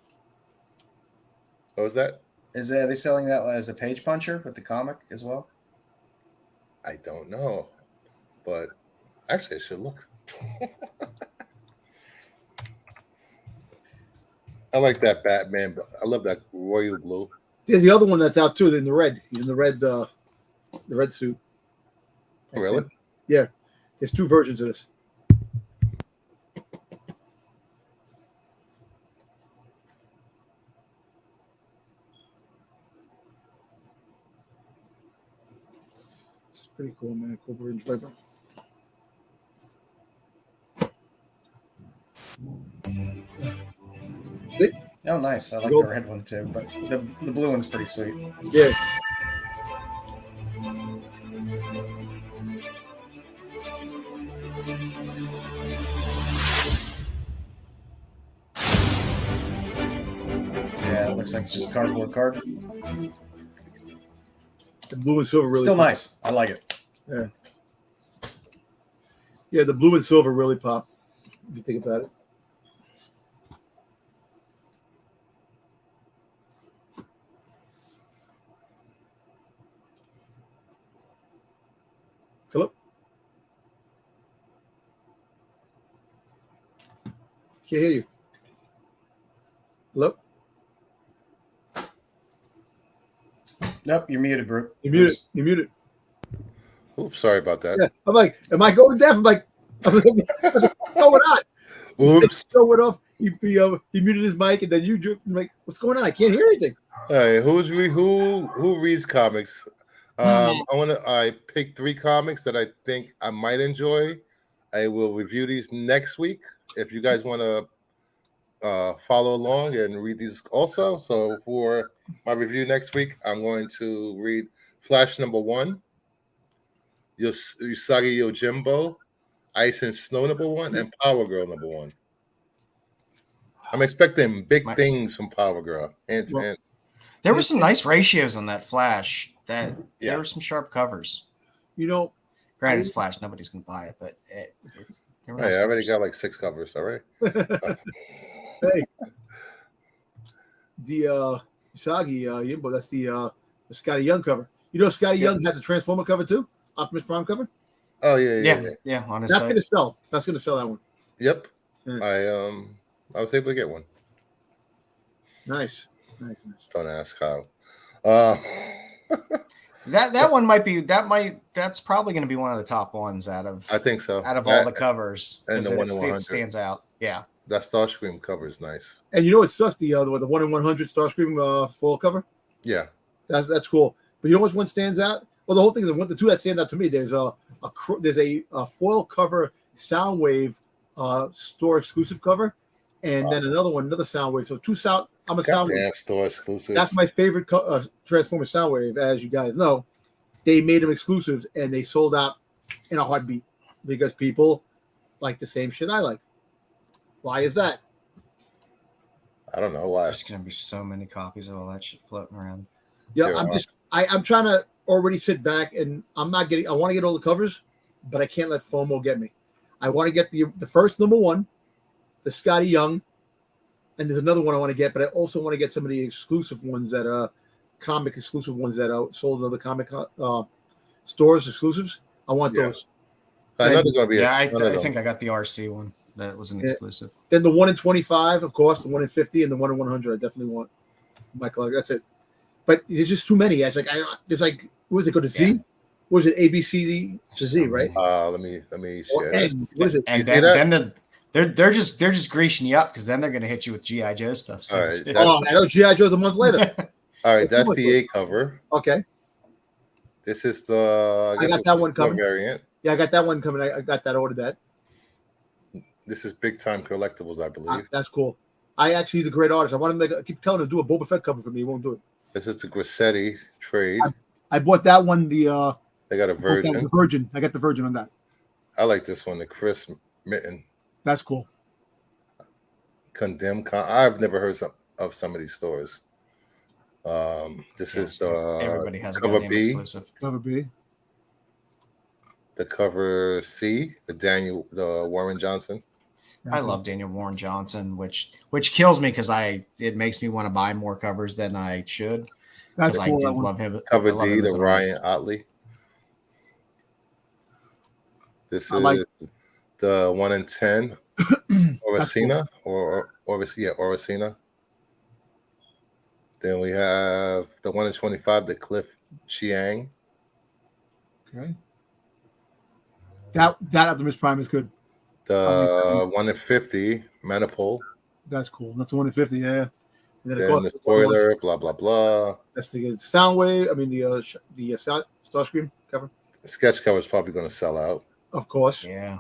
What was that? Are they selling that as a page puncher with the comic as well? I don't know, but actually, I should look. I like that Batman. I love that royal blue. There's the other one that's out too. In the red, he's in the red suit. Really? Yeah. There's two versions of this. It's pretty cool, man. Cool orange flavor. See? Oh, nice. I like the red one too, but the blue one's pretty sweet. Yeah. Yeah, it looks like it's just cardboard card. The blue and silver really still pop. Nice. I like it. Yeah. Yeah, the blue and silver really pop. If you think about it. Can't hear you. Hello? Nope, you're muted, Brooke. You're muted. You're muted. Oops, sorry about that. Yeah. I'm like, am I going deaf? I'm like, what's going on? Oops. So what off? He muted his mic, and then I'm like, what's going on? I can't hear anything. All right, who reads comics? I picked 3 comics that I think I might enjoy. I will review these next week if you guys want to follow along and read these also. So for my review next week, I'm going to read Flash #1, Usagi Yojimbo, Ice and Snow #1, and Power Girl #1. I'm expecting big things from Power Girl. And there were some nice ratios on that Flash. There Yeah. were some sharp covers. You know, Granted, it's Flash. Nobody's going to buy it, but there were hey, nice I already covers. got like 6 covers, all right? hey, the Usagi Yimbo, that's the Scotty Young cover. You know, Scotty Young has a Transformer cover too, Optimus Prime cover. Oh yeah. On his That's site. gonna sell. That's gonna sell that one. Yep. Yeah. I was able to get one. Nice. Don't ask how. That one might be that's probably going to be one of the top ones out of I think so. all the covers, and the because 1 in 100 it stands out. Yeah. That Starscream cover is nice. And you know what sucks? The 1 in 100 Starscream full cover. Yeah. That's cool. But you know what one stands out? Well, the whole thing is the 2 that stand out to me. There's a foil cover Soundwave store exclusive cover, and then another Soundwave. So 2 sound. I'm a Soundwave. Damn store exclusive. That's my favorite Transformer Soundwave, as you guys know. They made them exclusives, and they sold out in a heartbeat because people like the same shit I like. Why is that? I don't know why. There's going to be so many copies of all that shit floating around. Yeah, There I'm trying to already sit back, and I want to get all the covers, but I can't let FOMO get me. I want to get the first #1, the Scotty Young, and there's another one I want to get, but I also want to get some of the exclusive ones that comic exclusive ones that are sold in other comic stores exclusives. I want those. I know there's going to be. I think I got the RC one. That was an exclusive. Then the 1 in 25, of course, the 1 in 50, and the 1 in 100. I definitely want my collection. That's it. But there's just too many. It's like what was it? Go to Z? Yeah. What was it? A B C D to Z, right? Let me share. What is it? And then they're just greasing you up, because then they're going to hit you with G.I. Joe stuff. So All right, I know G.I. Joe's a month later. All right, that's the A cover. Okay. This is the. I got that one coming. Variant. Yeah, I got that one coming. I got that. Ordered that. This is Big Time Collectables, I believe. That's cool. He's a great artist. I want to I keep telling him to do a Boba Fett cover for me. He won't do it. This is the Grassetti trade. I bought that one. They got a Virgin. The Virgin. I got the Virgin on that. I like this one, the Chris Mitten. That's cool. I've never heard of some of these stores. This is the everybody has a cover goddamn B. exclusive. Cover B. The cover C, the Warren Johnson. I love Daniel Warren Johnson, which kills me, because it makes me want to buy more covers than I should. That's I cool. do love him. Cover love D, him as the an artist. Ryan Otley. This I like is the 1 in 10 Oracina Oracina. Then we have the 1 in 25, the Cliff Chiang. Okay. That Optimus Prime is good. The 1 in 50 Manipul. That's cool. That's the 1 in 50. Yeah. And Then of course, the spoiler, blah blah blah. That's the Soundwave. I mean the Starscream cover. The sketch cover is probably going to sell out. Of course. Yeah.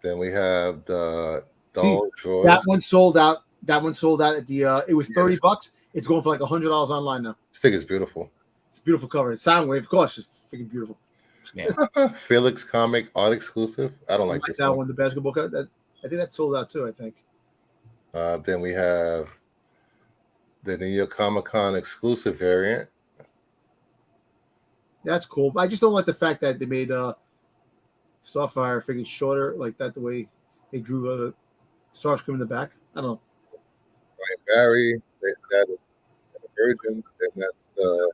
Then we have the doll drawers. That one sold out. That one sold out at the. It was $30. It's going for like $100 online now. This thing is beautiful. It's a beautiful cover. It's Soundwave, of course. It's freaking beautiful. Yeah. Felix Comic Art Exclusive. I don't like this that one. one. The basketball cover. I think that sold out too. I think. Then we have the New York Comic Con exclusive variant. That's cool. But I just don't like the fact that they made Starfire figures shorter, like that. The way they drew Starscream in the back. I don't know. Ryan Barry. That is the Virgin. Then that's the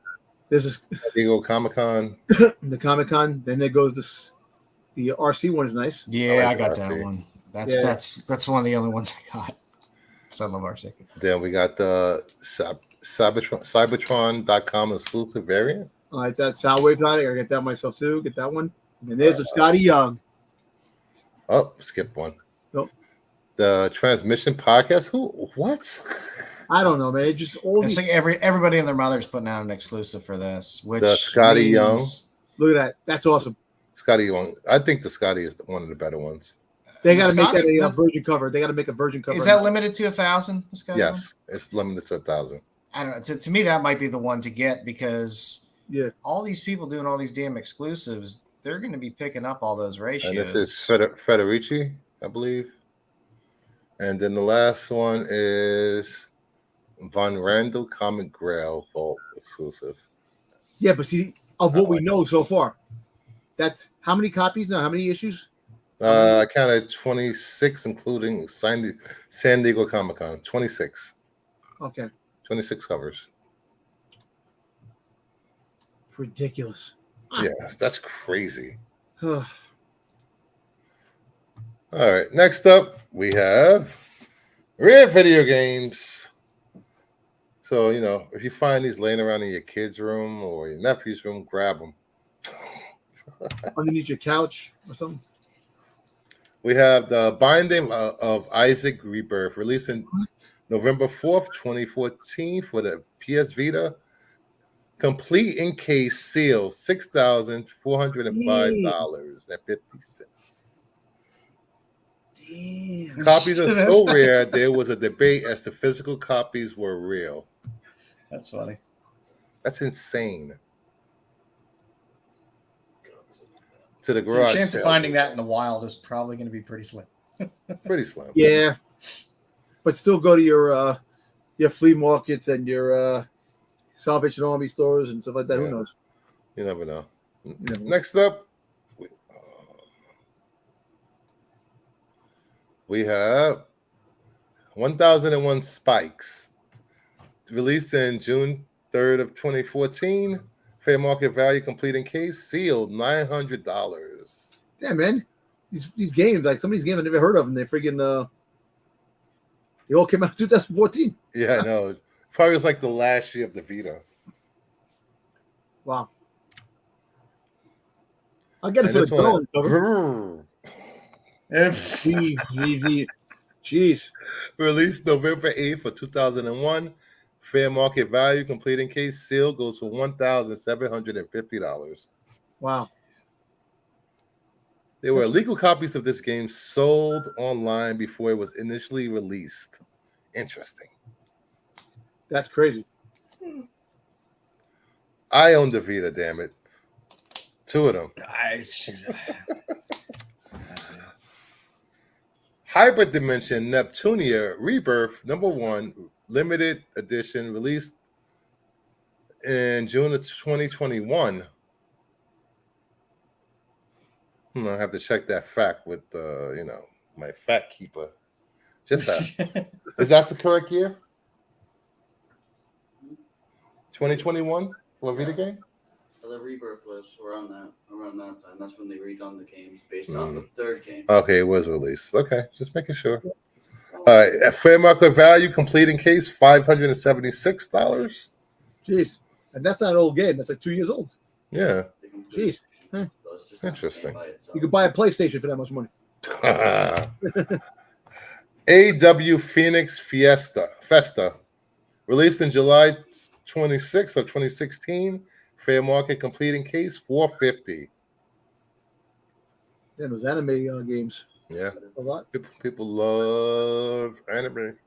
This is San Diego Comic Con. the Comic Con. Then there goes the RC one is nice. Yeah, I like got that that too. one. That's one of the only ones I got. Son of RC. Then we got the Cybertron.com exclusive variant. All right, that Soundwave got it. I gotta get that myself too. Get that one. And then there's the Scotty Young. Oh, skip one. Nope. The Transmission Podcast. Who? What? I don't know, man. It just all It's these, like everybody and their mother's putting out an exclusive for this. Which The Scotty Young. look at that. That's awesome. Scotty Young. I think the Scotty is one of the better ones. They got to make Scotty- that a virgin cover. They got to make a virgin cover. Is that limited to 1,000? Yes, it's limited to 1,000. I don't know. To me, that might be the one to get because all these people doing all these damn exclusives, they're going to be picking up all those ratios. And this is Federici, I believe. And then the last one is Von Randall Comic Grail Vault exclusive. Yeah, but see, of what we know so far, that's how many copies now? How many issues? I counted 26, including San Diego Comic Con. 26. Okay. 26 covers. It's ridiculous. Yeah, that's crazy. All right, next up, we have Rare Video Games. So, if you find these laying around in your kid's room or your nephew's room, grab them. Underneath your couch or something. We have the Binding of Isaac Rebirth, released in November 4th, 2014 for the PS Vita. Complete in case, sealed, $6,405.50. Damn. Copies are so rare, there was a debate as to physical copies were real. That's funny. That's insane. To the So garage the chance sale. of finding that in the wild is probably going to be pretty slim. Pretty slim. Yeah. But still go to your flea markets and your Salvation Army stores and stuff like that. Yeah. Who knows? You never know. never know. Next up, we have 1001 Spikes, released in June 3rd of 2014. Fair market value, complete in case, sealed, $900. Yeah, man. These games, like some of these games I never heard of, and they're freaking they all came out in 2014. Yeah, I know. Probably was like the last year of the Vita. Wow. I'll get it for the girl cover. Jeez. Released November 8th of 2001. Fair market value, complete in case, seal goes for $1,750. Wow. There were illegal copies of this game sold online before it was initially released. Interesting. That's crazy. I own the Vita, damn it. 2 of them. Hybrid Dimension Neptunia Rebirth #1 limited edition, released in June of 2021. I have to check that fact with my fact keeper. Just that. Is that the correct year? 2021 for a Vita game? The Rebirth was around that time. That's when they redone the games based on the third game. Okay, it was released. Okay, just making sure. All right, at fair market value, complete in case, $576. Jeez. And that's not an old game. That's like 2 years old. Yeah. Jeez. Interesting. You could buy a PlayStation for that much money. AW Phoenix Festa, released in July 26th of 2016. Fair market, complete in case, $450. Yeah, those anime games. Yeah, A lot. people love anime.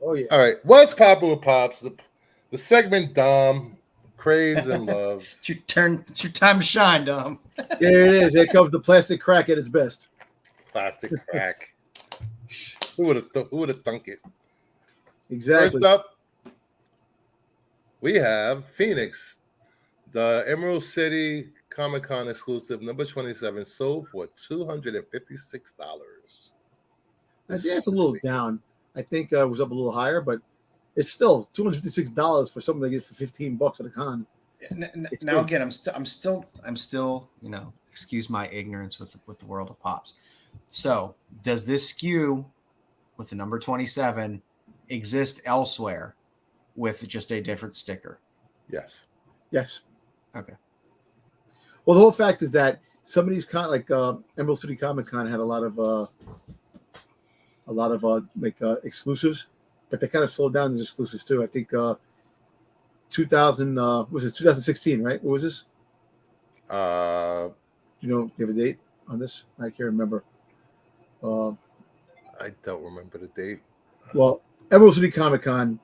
Oh, yeah. All right, what's popular with Pops? The segment Dom craves and loves. It's your turn. It's your time to shine, Dom. There it is. Here comes the plastic crack at its best. Plastic crack. Who would have thunk it? Exactly. First up, we have Phoenix, the Emerald City Comic-Con exclusive #27, sold for $256. That's a little down. I think it was up a little higher, but it's still $256 for something they get for $15 at a con. Now again, I'm still, excuse my ignorance with the world of Pops. So, does this SKU with the number 27 exist elsewhere with just a different sticker? Yes. Yes. Okay. Well, the whole fact is that some of these Emerald City Comic Con had a lot of exclusives, but they kind of slowed down these exclusives too. I think 2016, right? What was this? Do you have a date on this? I can't remember. I don't remember the date. Well, Emerald City Comic Con,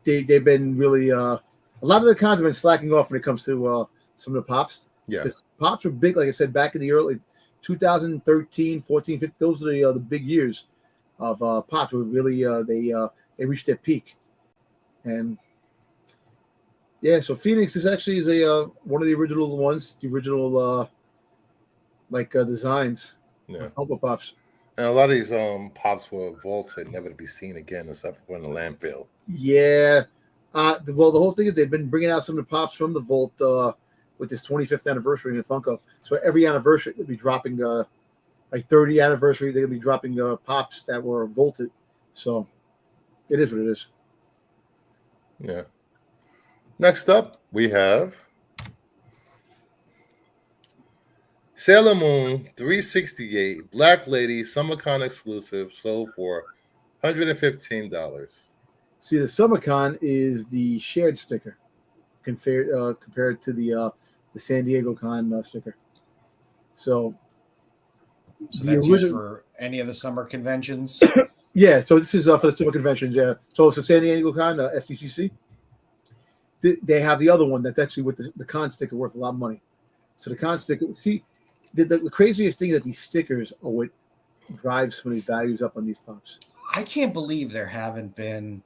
they've been really a lot of the cons have been slacking off when it comes to some of the pops. Yeah. Because pops were big, like I said, back in the early 2013, 14, 15. Those are the big years of pops. Were really they reached their peak, and yeah. So Phoenix is actually a one of the original ones, the original designs. Yeah. Funko Pops. And a lot of these pops were vaulted, never to be seen again, except for in the landfill. Yeah. The whole thing is they've been bringing out some of the pops from the vault with this 25th anniversary in Funko. So every anniversary they'll be dropping 30 anniversary, they'll be dropping pops that were vaulted. So it is what it is. Yeah. Next up, we have Sailor Moon 368 Black Lady SummerCon exclusive, sold for $115. See, the SummerCon is the shared sticker compared to the San Diego Con sticker. So that's used for any of the summer conventions. Yeah, so this is for the summer conventions. Yeah, so San Diego Con, SDCC. They have the other one that's actually with the con sticker worth a lot of money. So the con sticker, see, the craziest thing is that these stickers are what drives some of these values up on these pops. I can't believe there haven't been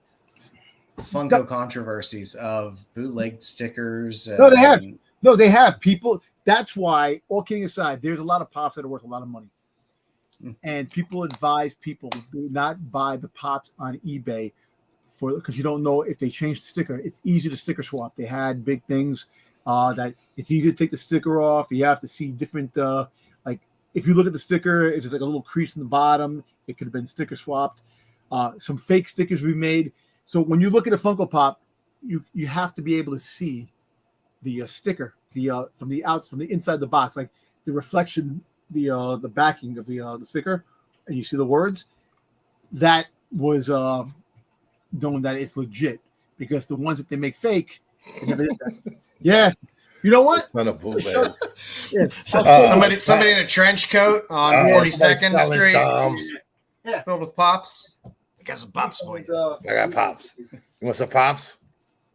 Funko controversies of bootleg stickers. No, they have. No, they have people. That's why, all kidding aside, there's a lot of pops that are worth a lot of money. And people advise people do not buy the pops on eBay because you don't know if they change the sticker. It's easy to sticker swap. They had big things that it's easy to take the sticker off. You have to see different, like if you look at the sticker, it's just like a little crease in the bottom. It could have been sticker swapped. Some fake stickers we made. So when you look at a Funko Pop, you have to be able to see the sticker, from the inside the box, like the reflection, the backing of the sticker, and you see the words. That was known that it's legit, because the ones that they make fake, they never did that. Yeah, you know what? It's not a bootleg. Yeah. Somebody in a trench coat on 42nd Street, filled with pops. I got some pops for you. I got pops. You want some pops?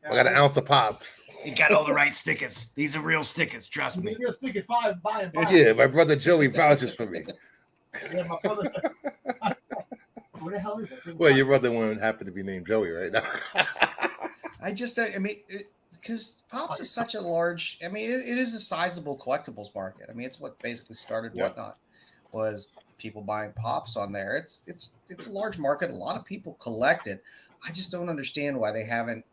I got an ounce of pops. You got all the right stickers. These are real stickers. Trust me. You're sticker 5, buy it. Yeah, my brother Joey vouches for me. Yeah, my brother. What the hell is that? Well, your brother wouldn't happen to be named Joey right now. I mean, because Pops is such a large, it is a sizable collectibles market. I mean, it's what basically started Whatnot, was people buying Pops on there. It's a large market. A lot of people collect it. I just don't understand why they haven't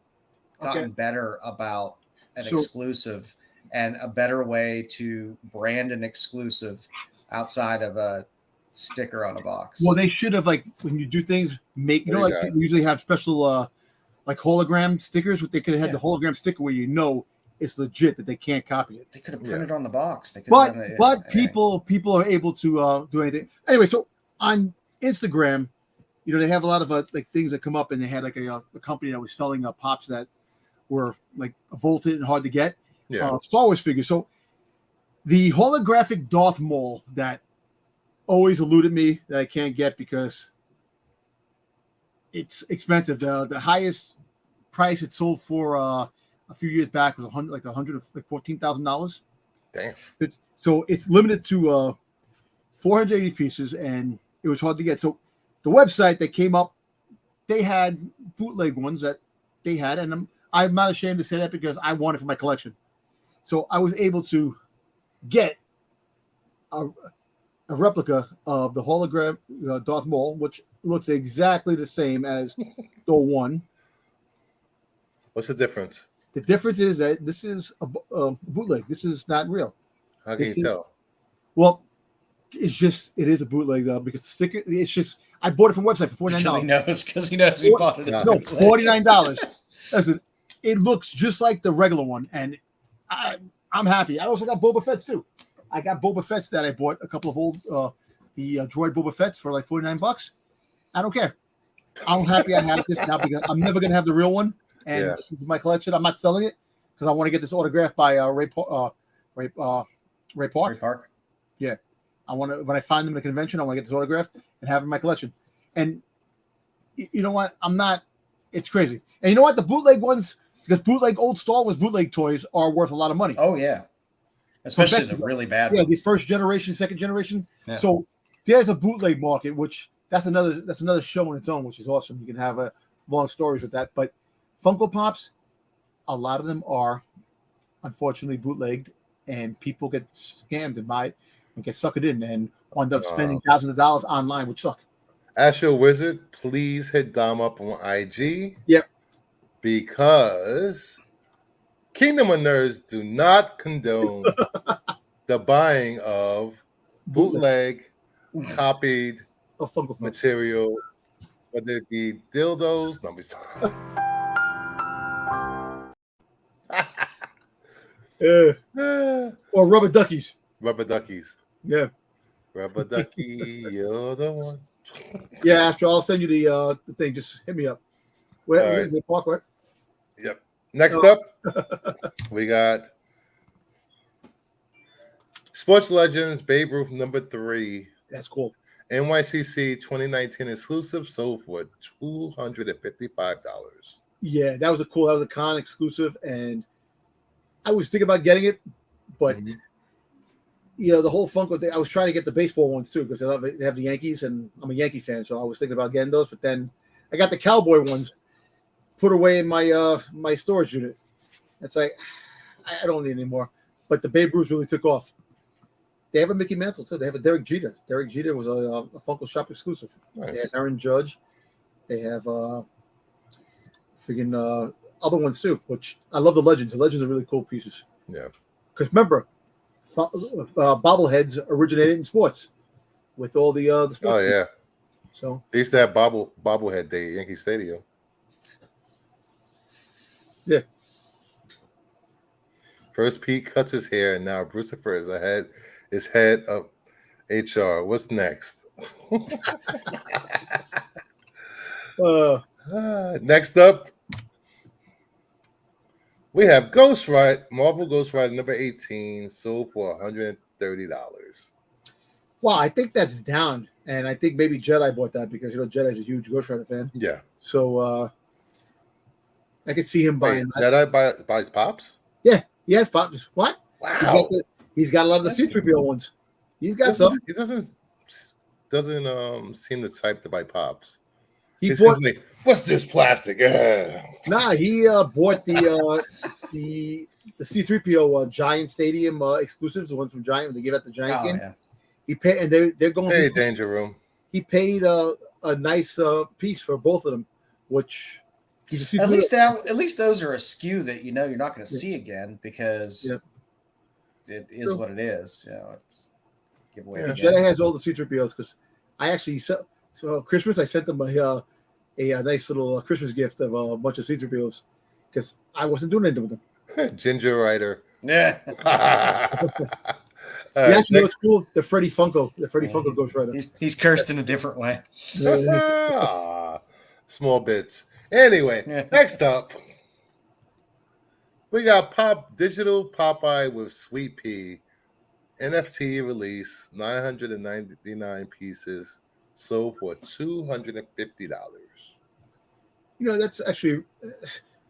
gotten better about an exclusive and a better way to brand an exclusive outside of a sticker on a box. Well, they should have, like, when you do things, we usually have special like hologram stickers. They could have had the hologram sticker where it's legit, that they can't copy it. They could have printed on the box. They could but have done it, but people are able to do anything. Anyway, so on Instagram, they have a lot of like things that come up, and they had like a company that was selling pops that were like vaulted and hard to get. Star Wars figures. So the holographic Darth Maul that always eluded me, that I can't get because it's expensive. The highest price it sold for a few years back was $14,000. Damn. So it's limited to 480 pieces, and it was hard to get. So the website that came up, they had bootleg ones that they had, and I'm not ashamed to say that because I want it for my collection. So I was able to get a replica of the hologram Darth Maul, which looks exactly the same as the one. What's the difference? The difference is that this is a bootleg. This is not real. How can you tell? Well, it is a bootleg though, because the sticker, it's just, I bought it from website for $49. Because he knows he bought it. As No, a bootleg. $49. Listen, it looks just like the regular one, and I'm happy. I also got Boba Fett's too. I got Boba Fett's that I bought, a couple of old the droid Boba Fett's for like $49. I don't care. I'm happy I have this now because I'm never gonna have the real one, and this is my collection. I'm not selling it because I want to get this autographed by Ray Park. Ray Park. Yeah, I want to. When I find them at a convention, I want to get this autographed and have it in my collection. And you know what? I'm not. It's crazy. And you know what? The bootleg ones, because bootleg old Star Wars bootleg toys are worth a lot of money. Oh yeah, especially the really bad ones. Yeah, the first generation, second generation. Yeah. So there's a bootleg market, which that's another show on its own, which is awesome. You can have long stories with that. But Funko Pops, a lot of them are unfortunately bootlegged, and people get scammed and get suckered in and wind up spending thousands of dollars online, which suck. Astro Wizard, please hit Dom up on IG. Yep. Because Kingdom of Nerds do not condone the buying of bootleg, copied Funko material, whether it be dildos. No, or rubber duckies. Rubber duckies. Yeah. Rubber ducky, you're the one. Yeah, Astro, I'll send you the thing. Just hit me up. Where Right. the park, right? Yep. Next up, we got Sports Legends Babe Ruth #3. That's cool. NYCC 2019 exclusive, sold for $255. Yeah, that was a con exclusive, and I was thinking about getting it, but the whole Funko thing. I was trying to get the baseball ones too because they have the Yankees, and I'm a Yankee fan, so I was thinking about getting those. But then I got the Cowboy ones put away in my my storage unit. It's like I don't need anymore. But the Babe Ruth really took off. They have a Mickey Mantle too. They have a Derek Jeter. Derek Jeter was a Funko Shop exclusive. Nice. They have Aaron Judge. They have other ones too, which I love. The Legends. The Legends are really cool pieces. Yeah. Because remember, bobbleheads originated in sports with all the sports. Oh yeah. So They used to have bobblehead day at Yankee Stadium. Yeah. First Pete cuts his hair, and now Brucifer is head of HR. What's next? Next up, we have Ghost Rider, Marvel Ghost Rider #18, sold for $130. Wow, I think that's down, and I think maybe Jedi bought that because Jedi's a huge Ghost Rider fan. Yeah. So I could see him buying that. Jedi buys Pops? Yeah, he has Pops. What? Wow. He's got a lot of the C-3PO ones. He's got some. He doesn't seem the type to buy Pops. He It bought. seems like, what's this plastic? Nah, he bought the C-3PO Giant Stadium exclusives, the ones from Giant. They give out the Giant game. Yeah. He paid, and they're going. Hey, Danger Room. He paid a nice piece for both of them, which he's a At least those are a SKU that you're not going to see again because it is what it is. It's giveaway. Yeah. Jedi has all the C-3POs because I actually so Christmas I sent them a nice little Christmas gift of a bunch of C-3POs because I wasn't doing anything with them. Ginger Rider. Yeah. Actually, what's cool? The Freddy Funko Ghost Rider. He's cursed in a different way. Small bits. Anyway, next up, we got Digital Popeye with Sweet Pea. NFT release, 999 pieces, sold for $250. That's actually,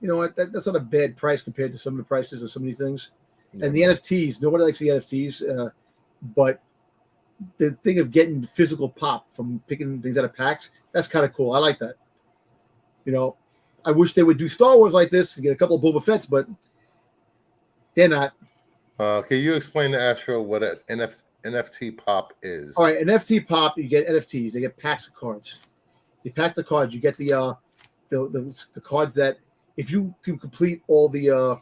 that's not a bad price compared to some of the prices of some of these things. And the NFTs, nobody likes the NFTs, but the thing of getting physical pop from picking things out of packs, that's kind of cool. I like that. I wish they would do Star Wars like this and get a couple of Boba Fett's, but they're not. Can you explain to Astro what an NFT pop is? All right, an NFT pop, you get NFTs. They get packs of cards. You pack the cards. You get the cards that if you can complete all the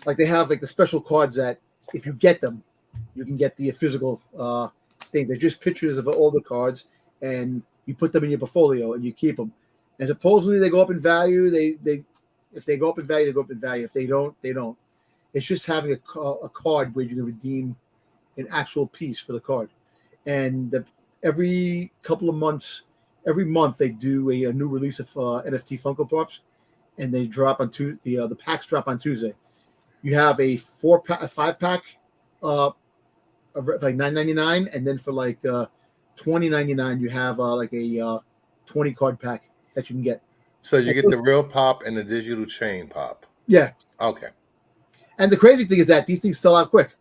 like they have like the special cards that if you get them, you can get the physical thing. They're just pictures of all the cards, and you put them in your portfolio and you keep them. And supposedly they go up in value. If they go up in value, they go up in value. If they don't, they don't. It's just having a card where you can redeem an actual piece for the card. And every couple of months, every month they do a new release of NFT Funko Pops, and they drop on the packs drop on Tuesday. You have a 5-pack of like $9.99, and then for like $20.99 you have like a 20 card pack that you can get. So you get the real pop and the digital chain pop. Yeah. Okay. And the crazy thing is that these things sell out quick.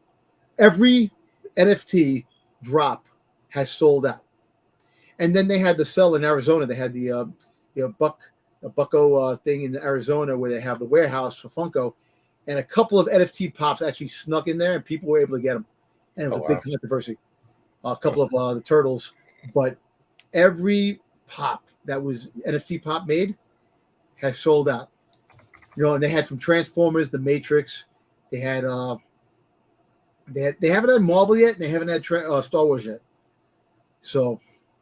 Every NFT drop has sold out. And then they had the sell in Arizona. They had the Bucko thing in Arizona where they have the warehouse for Funko, and a couple of NFT pops actually snuck in there, and people were able to get them. And it was a big controversy. A couple of the turtles, but every pop that was NFT pop made has sold out. You know, and they had from Transformers, The Matrix. They had they haven't had Marvel yet, and they haven't had Star Wars yet. So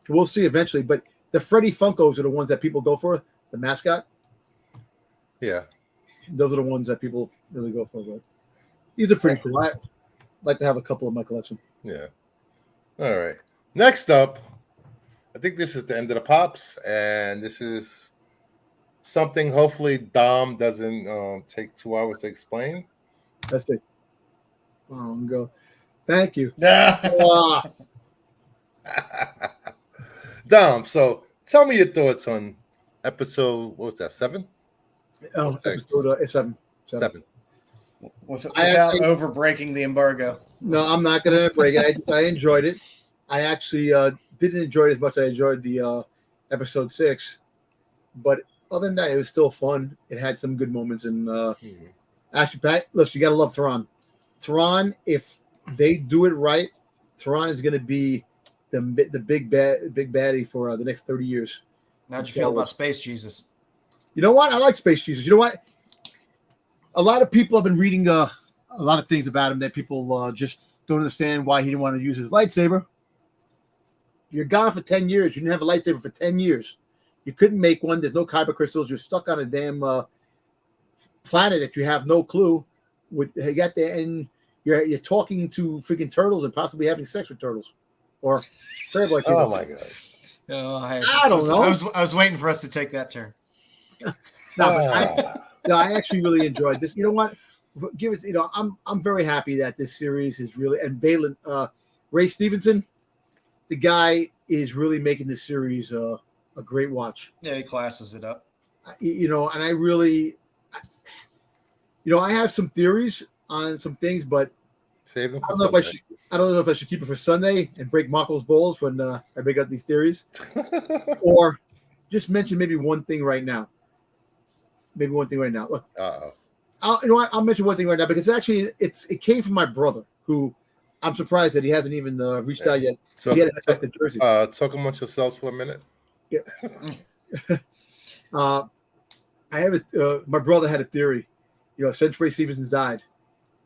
we'll see eventually. But the Freddy Funkos are the ones that people go for. The mascot. Yeah. Those are the ones that people really go for. But these are pretty cool. I like to have a couple in my collection. Yeah. All right. Next up, I think this is the end of the pops, and this is something hopefully Dom doesn't take 2 hours to explain. Let's see. Go. Thank you. Dom, so tell me your thoughts on episode, what was that, 7? Oh, episode 7. 7. Without over breaking the embargo. No, I'm not going to break it. I enjoyed it. I actually didn't enjoy it as much as I enjoyed the episode 6. But other than that, it was still fun. It had some good moments. And actually, Pat, listen, you got to love Thrawn. Thrawn, if they do it right, Thrawn is going to be the big baddie for the next 30 years. How'd you feel about Space Jesus? You know what? I like Space Jesus. You know what? A lot of people have been reading a lot of things about him that people just don't understand why he didn't want to use his lightsaber. You're gone for 10 years. You didn't have a lightsaber for 10 years. You couldn't make one. There's no kyber crystals. You're stuck on a damn planet that you have no clue. You got there and you're talking to freaking turtles and possibly having sex with turtles, or like oh my god! Oh, I don't know. I was waiting for us to take that turn. I actually really enjoyed this. You know what? Give us. You know, I'm very happy that this series is really, and Balin, Ray Stevenson, the guy is really making this series a great watch. Yeah, he classes it up. You know, and I really, you know, I have some theories on some things, but save them. I don't know if I should keep it for Sunday and break Marco's balls when I break out these theories, or just mention maybe one thing right now. Maybe one thing right now. Look, you know what? I'll mention one thing right now because actually it came from my brother, who I'm surprised that he hasn't even reached out yet. So, he had it back to Jersey. Talk amongst yourselves for a minute. Yeah. I have my brother had a theory. You know, since Ray Stevenson died,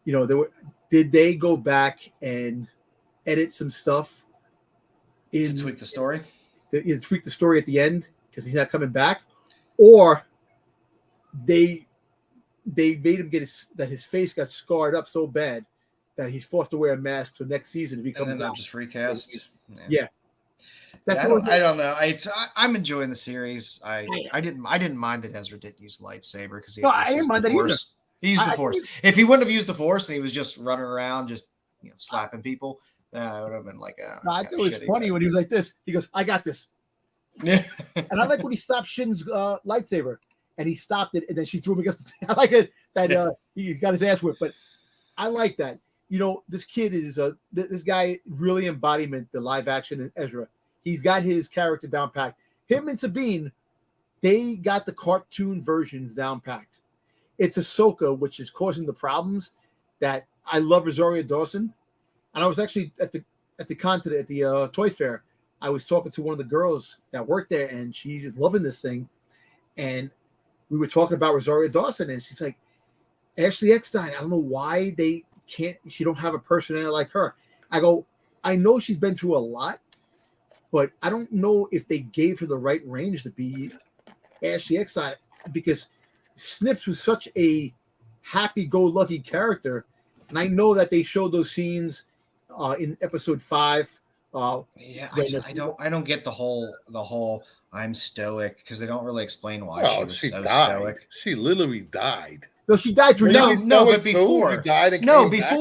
you know, did they go back and edit some stuff to tweak the story? To tweak the story at the end because he's not coming back, or they made him get his face got scarred up so bad that he's forced to wear a mask. So next season, if he comes back, just recast. Yeah. I don't know. I'm enjoying the series. I didn't mind that Ezra didn't use lightsaber because I didn't mind that either. He used the Force. If he wouldn't have used the Force and he was just running around, just slapping people, that would have been like. I thought it was funny when he was like this. He goes, "I got this." Yeah. And I like when he stopped Shin's lightsaber, and he stopped it, and then she threw him against the. I like it that he got his ass whipped, but I like that. You know, this kid is this guy really embodiment the live action Ezra. He's got his character down packed. Him and Sabine, they got the cartoon versions down packed. It's AHSOKA, which is causing the problems that I love Rosario Dawson. And I was actually at the toy fair. I was talking to one of the girls that worked there, and she's loving this thing. And we were talking about Rosario Dawson, and she's like, Ashley Eckstein, I don't know why she don't have a personality like her. I go, I know she's been through a lot, but I don't know if they gave her the right range to be Ashley Eckstein, because Snips was such a happy-go-lucky character, and I know that they showed those scenes in episode 5. Yeah, I don't get the whole I'm stoic, because they don't really explain why she was so died. stoic. She literally died. No, she died through No, She's no, stoic but too? before. She died and No, came back?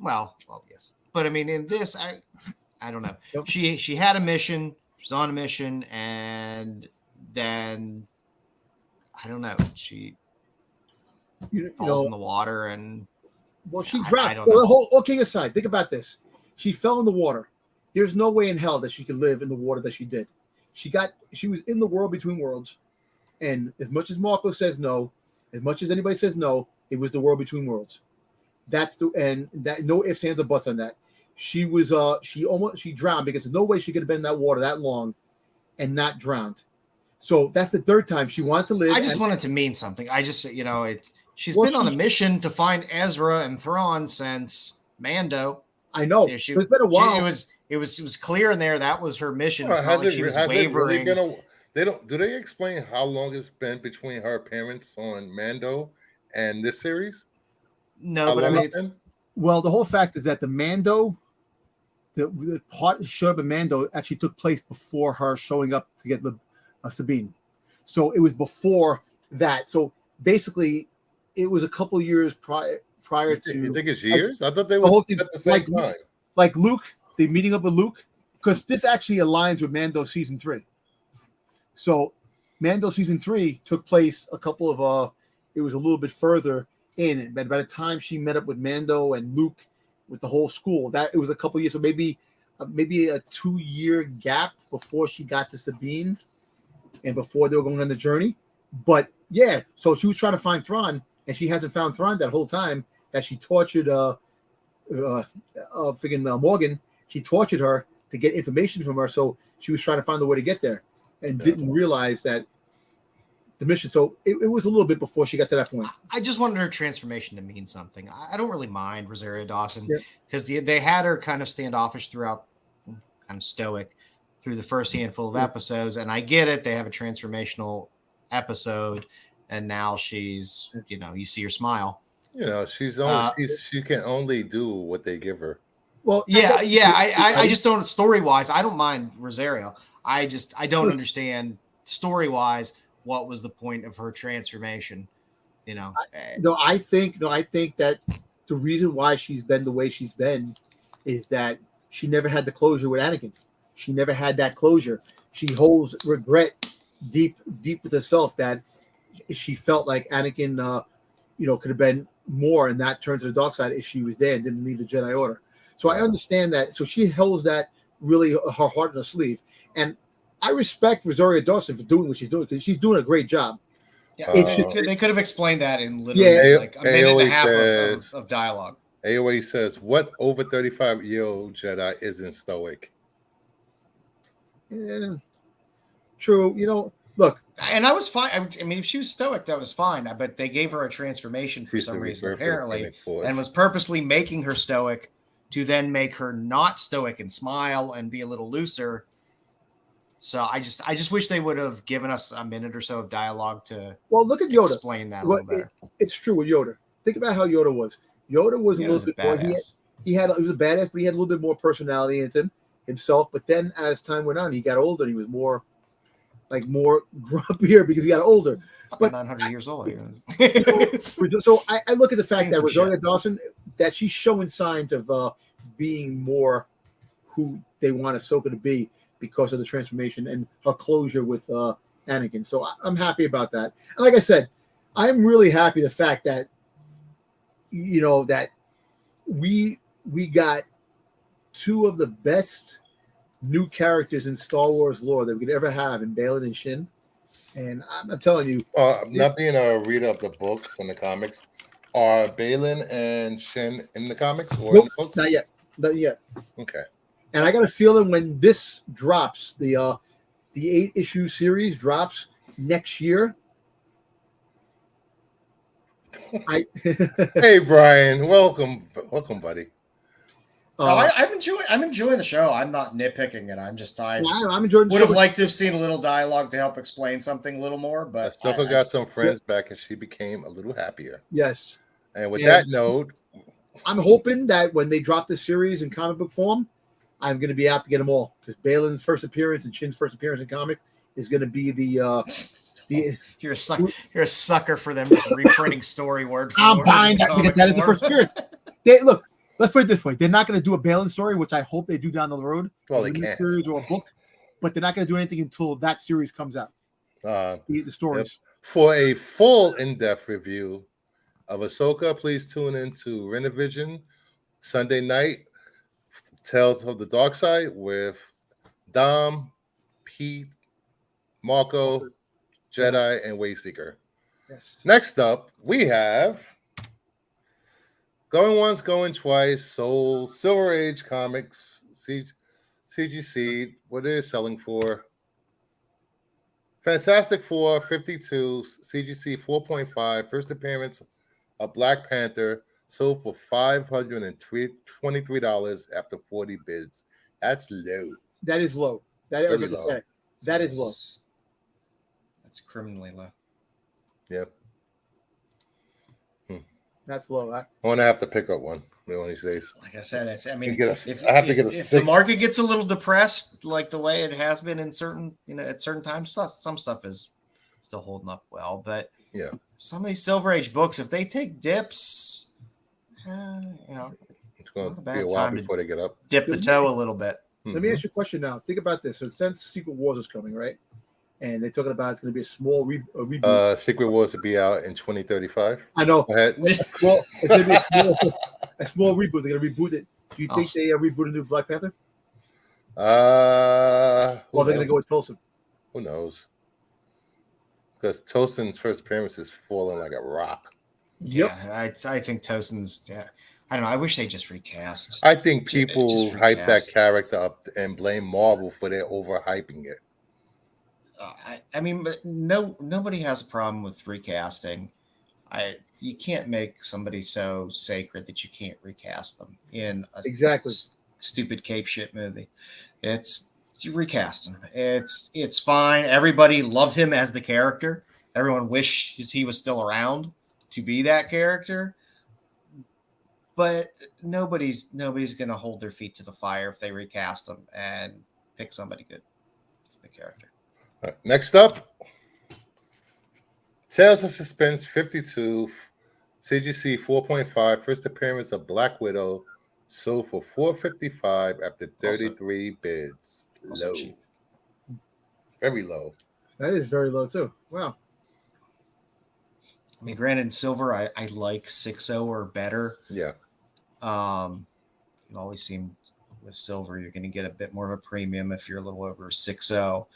well, yes. But I mean, in this, I don't know. Yep. She had a mission. She was on a mission, and then I don't know. She falls in the water, and well, she drowned. I don't know. All kidding aside, think about this. She fell in the water. There's no way in hell that she could live in the water that she did. She was in the world between worlds, and as much as Marco says no, as much as anybody says no, it was the world between worlds. That's no ifs, ands, or buts on that. She drowned, because there's no way she could have been in that water that long and not drowned. So that's the third time she wanted to live. I just wanted to mean something. I just, she's been on a mission to find Ezra and Thrawn since Mando. I know. Yeah, it's been a while. It was clear in there that was her mission. It's not Has like it she was really wavering. been do they explain how long it's been between her appearance on Mando and this series? No, How but I long mean, it's been? Well, the whole fact is that the Mando, the part showed up in Mando actually took place before her showing up to get the Sabine. So it was before that. So basically, it was a couple years prior to. You think it's years? I thought they the were whole at thing, the same time. like Luke, the meeting up with Luke, because this actually aligns with Mando season 3. So Mando season 3 took place a couple of it was a little bit further in, but by the time she met up with Mando and Luke with the whole school, that it was a couple of years. So maybe a 2-year gap before she got to Sabine and before they were going on the journey. But yeah, so she was trying to find Thrawn, and she hasn't found Thrawn that whole time that she tortured Morgan. She tortured her to get information from her, so she was trying to find a way to get there and didn't realize that the mission. So it was a little bit before she got to that point. I just wanted her transformation to mean something. I don't really mind Rosario Dawson, Yeah. because they had her kind of standoffish throughout, kind of stoic through the first handful of episodes. And I get it. They have a transformational episode, and now she's, you see her smile. She can only do what they give her. Well, I just don't, story-wise, I don't mind Rosario. I don't understand story-wise what was the point of her transformation. I think that the reason why she's been the way she's been is that she never had the closure with Anakin. She never had that closure. She holds regret deep with herself that she felt like Anakin, could have been more and not turned to the dark side if she was there and didn't leave the Jedi Order. So I understand that. So she holds that really her heart in her sleeve. And I respect Rosario Dawson for doing what she's doing, because she's doing a great job. Yeah, they could have explained that in literally like a minute and a half of dialogue. AOA says, what over 35-year-old Jedi isn't stoic? Yeah, true. Look. And I was fine. I mean, if she was stoic, that was fine. But they gave her a transformation for some reason, apparently, and was purposely making her stoic to then make her not stoic and smile and be a little looser. So I just wish they would have given us a minute or so of dialogue to look at Yoda. Explain that a little better. It's true with Yoda. Think about how Yoda was. Yoda was a little bit more. He was a badass, but he had a little bit more personality into himself. But then as time went on, he got older and he was more grumpier because he got older. But 900 years old. So I look at the fact that Rosario Dawson, that she's showing signs of being more who they want Ahsoka to be because of the transformation and her closure with Anakin. So I'm happy about that. And like I said, I'm really happy the fact that that we got two of the best new characters in Star Wars lore that we could ever have in Baylan and Shin. And I'm telling you, not being a reader of the books and the comics, are Baylan and Shin in the comics or in the books? Not yet. Okay. And I got a feeling when this drops, the 8-issue series drops next year. Hey Brian, welcome, buddy. I'm enjoying the show. I'm not nitpicking it. I'm enjoying the would show. have liked to have seen a little dialogue to help explain something a little more. But Ahsoka got some friends back, and she became a little happier. Yes. And with that note, I'm hoping that when they drop this series in comic book form, I'm going to be out to get them all because Balin's first appearance and Shin's first appearance in comics is going to be the. You're a sucker for them just reprinting story word for I'm word. buying that because that is the first appearance. Look, let's put it this way: they're not going to do a Balin story, which I hope they do down the road. Well, they can't. Series or a book, but they're not going to do anything until that series comes out. The stories. Yep. For a full in-depth review of Ahsoka, please tune in to Renovision Sunday night, Tales of the Dark Side with Dom, Pete, Marco, Jedi, and Wayseeker. Yes. Next up, we have Going Once, Going Twice, Soul, Silver Age Comics, CGC, what it is selling for. Fantastic Four 52, CGC 4.5, first appearance of Black Panther, sold for $523 after 40 bids. That's low. That is low. That is low. That is low. That's criminally low. Yep. That's low. I'm gonna have to pick up one. One of these days. Like I said, I mean, I have to get a if 6. the market gets a little depressed, like the way it has been in certain, at certain times, some stuff is still holding up well. But yeah, some of these Silver Age books, if they take dips, it's going to be a a while before they get up. Dip the toe a little bit. Let me ask you a question now. Think about this. So since Secret Wars is coming, right? And they're talking about it's going to be a small reboot. Secret Wars to be out in 2035. I know. Go ahead. It's going to be a small reboot. They're going to reboot it. Do you think they reboot a new Black Panther? Or they're going to go with Tolson? Who knows? Because Tolson's first appearance is falling like a rock. Yep. Yeah, I think Tolson's. Yeah, I don't know. I wish they just recast. I think people hype that character up and blame Marvel for their overhyping it. I mean, but nobody has a problem with recasting. You can't make somebody so sacred that you can't recast them in a stupid cape shit movie. You recast him. It's fine. Everybody loved him as the character. Everyone wishes he was still around to be that character. But nobody's going to hold their feet to the fire if they recast him and pick somebody good for the character. Right, next up, Tales of Suspense 52, CGC 4.5, first appearance of Black Widow, sold for $455 after 33 bids. Low. Cheap. Very low. That is very low, too. Wow. I mean, granted, in silver, I like 6.0 or better. Yeah. You always seem with silver, you're going to get a bit more of a premium if you're a little over 6.0.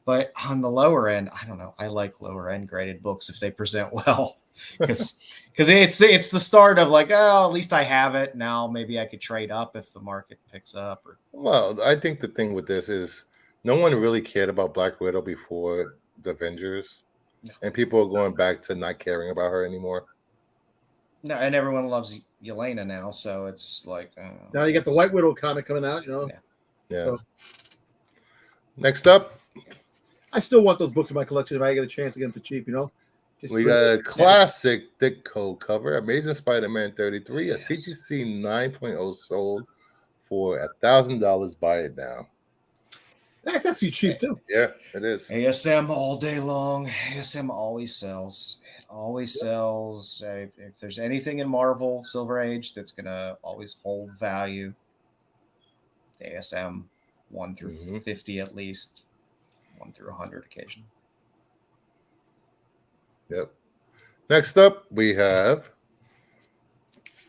But on the lower end, I don't know. I like lower end graded books if they present well, because it's the start of like, oh, at least I have it now. Maybe I could trade up if the market picks up. Well, I think the thing with this is no one really cared about Black Widow before the Avengers, and people are going back to not caring about her anymore. No, and everyone loves Yelena now, so it's like now you got the White Widow comic coming out. Yeah. So. Next up. I still want those books in my collection if I get a chance to get them for cheap, We got a classic thick coat cover, Amazing Spider-Man 33, a CGC 9.0 sold for $1,000. Buy it now. That's actually cheap too. Yeah, it is. ASM all day long. ASM always sells. It always sells. If there's anything in Marvel Silver Age that's gonna always hold value, ASM 1 through 50 at least. 1 through 100 occasion. Yep. Next up, we have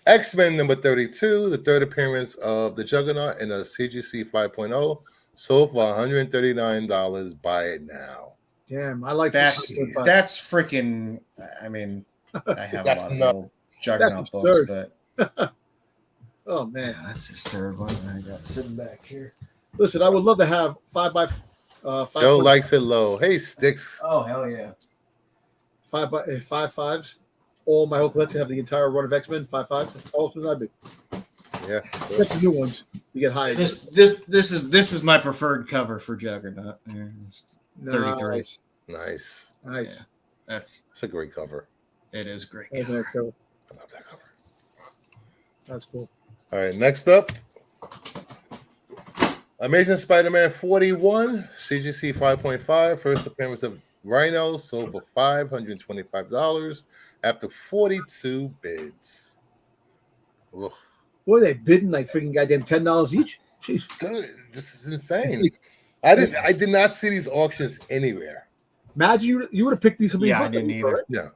X-Men number 32, the third appearance of the Juggernaut in a CGC 5.0, sold for $139. Buy it now. Damn, I like that's freaking. I mean, I have a lot of old Juggernaut books, but oh man, that's his third one. I got sitting back here. Listen, I would love to have 5x. Joe likes it low. Hey, Sticks. Oh, hell yeah. 5x5s. All my whole collection have the entire run of X-Men, 5.5s. That's all as I'd be. Yeah. Except the new ones, you get higher. This is my preferred cover for Juggernaut. Yeah, it's 33. Nice. Nice. Yeah, that's It's a great cover. it is great. That's nice cover. I love that cover. That's cool. All right, next up, Amazing Spider-Man 41, CGC 5.5, first appearance of Rhino, sold for $525 after 42 bids. Ugh. What are they bidding like freaking goddamn $10 each? Jeez. Dude, this is insane. I did not see these auctions anywhere. Imagine you would have picked these. Yeah, I books didn't up, either. right? Yeah.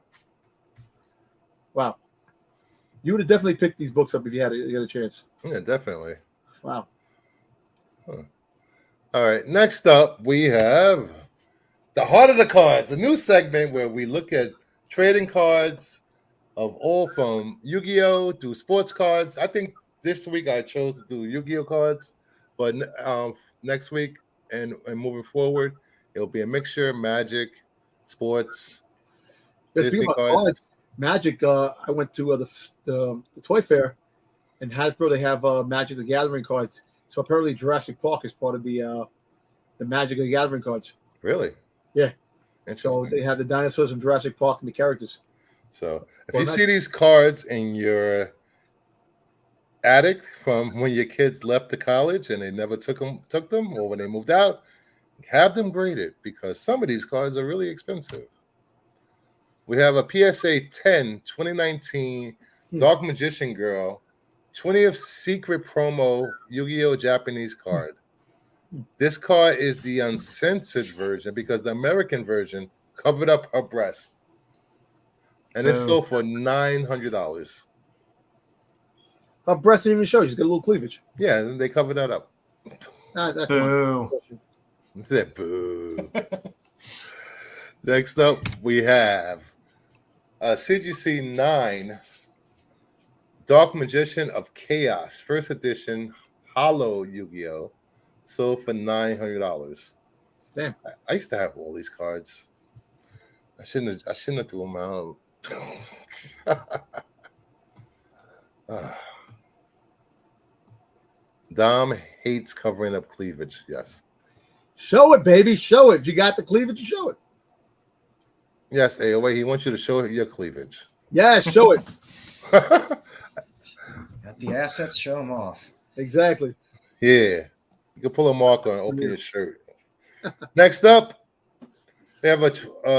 Wow. You would have definitely picked these books up if you had a chance. Yeah, definitely. Wow. All right, next up, we have the Heart of the Cards, a new segment where we look at trading cards of all from Yu-Gi-Oh! To sports cards. I think this week I chose to do Yu-Gi-Oh! Cards, but next week and moving forward, it'll be a mixture, Magic, sports, Yeah, Disney speaking about cards, Magic, I went to the toy fair, and Hasbro, they have Magic the Gathering cards. So apparently Jurassic Park is part of the Magic the Gathering cards. Really? Yeah. Interesting. So they have the dinosaurs from Jurassic Park and the characters. So if you see these cards in your attic from when your kids left the college and they never took them, or when they moved out, have them graded because some of these cards are really expensive. We have a PSA 10 2019 Dark Magician Girl 20th Secret Promo Yu-Gi-Oh! Japanese card. This card is the uncensored version because the American version covered up her breast. And it's sold for $900. Her breast didn't even show. She's got a little cleavage. Yeah, and they covered that up. Boo. That boo. Next up, we have a CGC 9 Dark Magician of Chaos, first edition Hollow Yu-Gi-Oh! Sold for $900. Damn. I used to have all these cards. I shouldn't have threw them out. Dom hates covering up cleavage. Yes. Show it, baby. Show it. If you got the cleavage, you show it. Yes, AOA. He wants you to show your cleavage. Yes, show it. Got the assets, show them off. Exactly. Yeah. You can pull a mark on open your shirt. Next up, we have a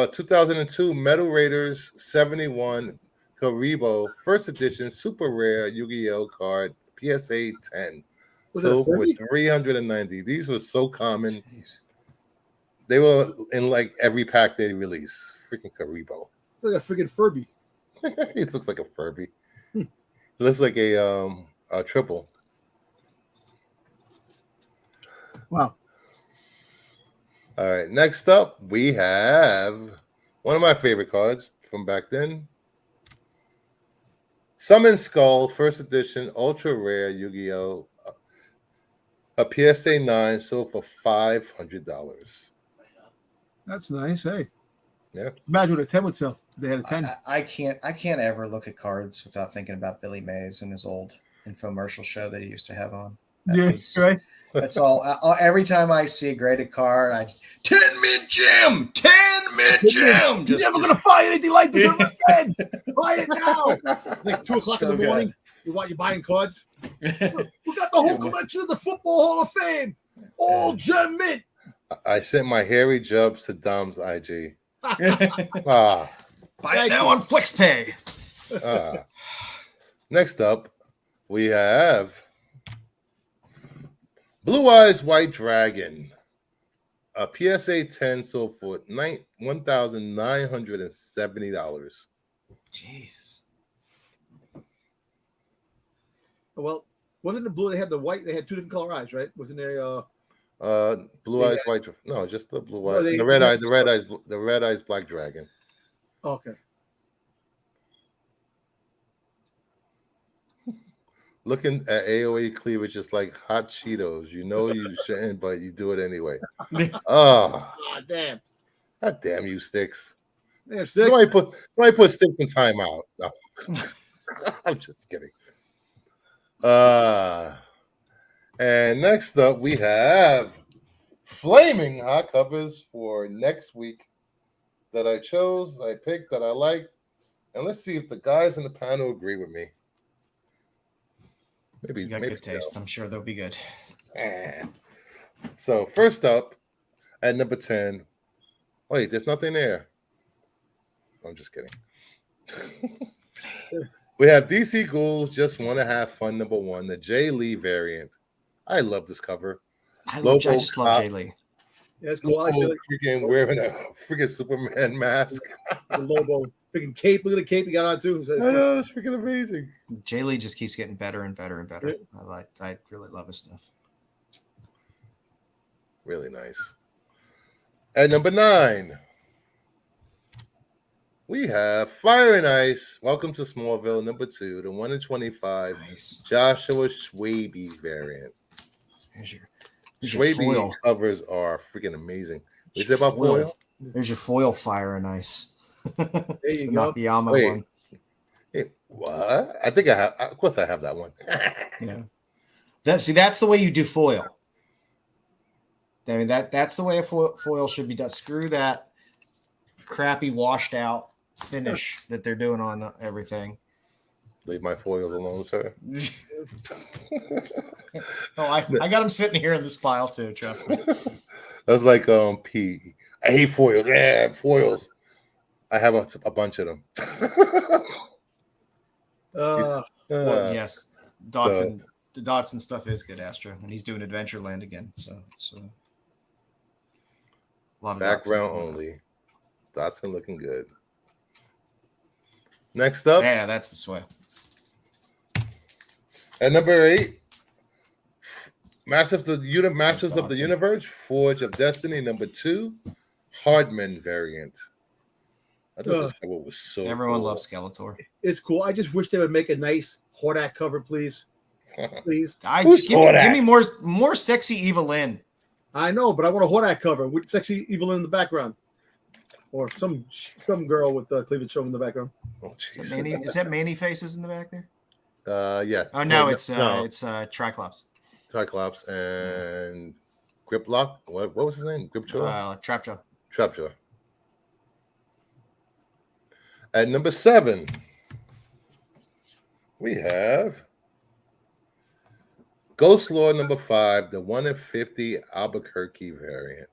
2002 Metal Raiders 71 Karibo first edition super rare Yu-Gi-Oh! Card PSA 10. Sold for $390. These were so common. Jeez. They were in like every pack they released. Freaking Karibo. It's like a freaking Furby. It looks like a Furby. It looks like a triple. Wow. All right. Next up, we have one of my favorite cards from back then. Summon Skull, first edition, ultra rare Yu-Gi-Oh! A PSA 9 sold for $500. That's nice. Hey. Yeah. Imagine what a 10 would sell. They had a 10. I can't ever look at cards without thinking about Billy Mays and his old infomercial show that he used to have on. Right. That's all. Every time I see a graded card, I just 10-mid gem, 10-mid gem. You're never gonna find anything like this ever again. Buy it now. Like 2:00 So in the morning. You're buying cards. We got the whole collection of the Football Hall of Fame. All gem mint. I sent my hairy jubs to Dom's IG. Ah. Buy it now on FlexPay. Next up, we have Blue Eyes White Dragon. A PSA 10 sold for $1,970. Jeez. Well, wasn't the blue? They had the white. They had two different color eyes, right? Wasn't there? Blue Eyes White. No, just the blue eyes. No, The red eyes Black Dragon. Okay. Looking at AOA cleavage is like hot Cheetos. You know you shouldn't, but you do it anyway. Oh, God damn. God damn you, Sticks. Damn, six. Somebody put Sticks in timeout. No. I'm just kidding. And next up, we have flaming hot covers for next week that I chose, I picked, that I like. And let's see if the guys in the panel agree with me. You got good taste. I'm sure they'll be good. So first up at number 10. Wait, there's nothing there. I'm just kidding. We have DC Ghouls Just Want to Have Fun number 1, the Jay Lee variant. I love this cover. I just love Jay Lee. Yeah, it's cool. I like Lobo freaking wearing a freaking Superman mask. the Lobo freaking cape. Look at the cape he got on too. I know, it's freaking amazing. Jay Lee just keeps getting better and better and better. I really love his stuff. Really nice. At number 9, we have Fire and Ice. Welcome to Smallville, number 2, the 1 in 25. Nice. Joshua Schwabe variant. Schwabe covers are freaking amazing. Is it about foil? There's your foil Fire and Ice. There you go. The Yama Wait. one. Hey, what? I think I have. Of course, I have that one. Yeah. That's the way you do foil. I mean, that's the way a foil should be done. Screw that crappy washed out finish that they're doing on everything. Leave my foils alone, sir. Oh, I got them sitting here in this pile too. Trust me. That's like P. I hate foils. Yeah, foils. I have a bunch of them. Yes, Dotson. The Dotson stuff is good, Astro, and he's doing Adventureland again. So it's a lot of background only. Dotson looking good. Next up, yeah, that's the sway. At number 8, Masters of the Universe, Forge of Destiny, number 2, Hardman variant. I thought this cover was so Everyone cool. loves Skeletor. It's cool. I just wish they would make a nice Hordak cover, please. Please. Give me more sexy Evelyn. I know, but I want a Hordak cover with sexy Evelyn in the background. Or some girl with cleavage show in the background. Oh, is that Manny Faces in the back there? Yeah. Oh no, it's Triclops. Triclops and Griplock. What was his name? Gripjaw? Trapjaw. At number 7, we have Ghost Lord number 5, the 1 in 50 Albuquerque variant.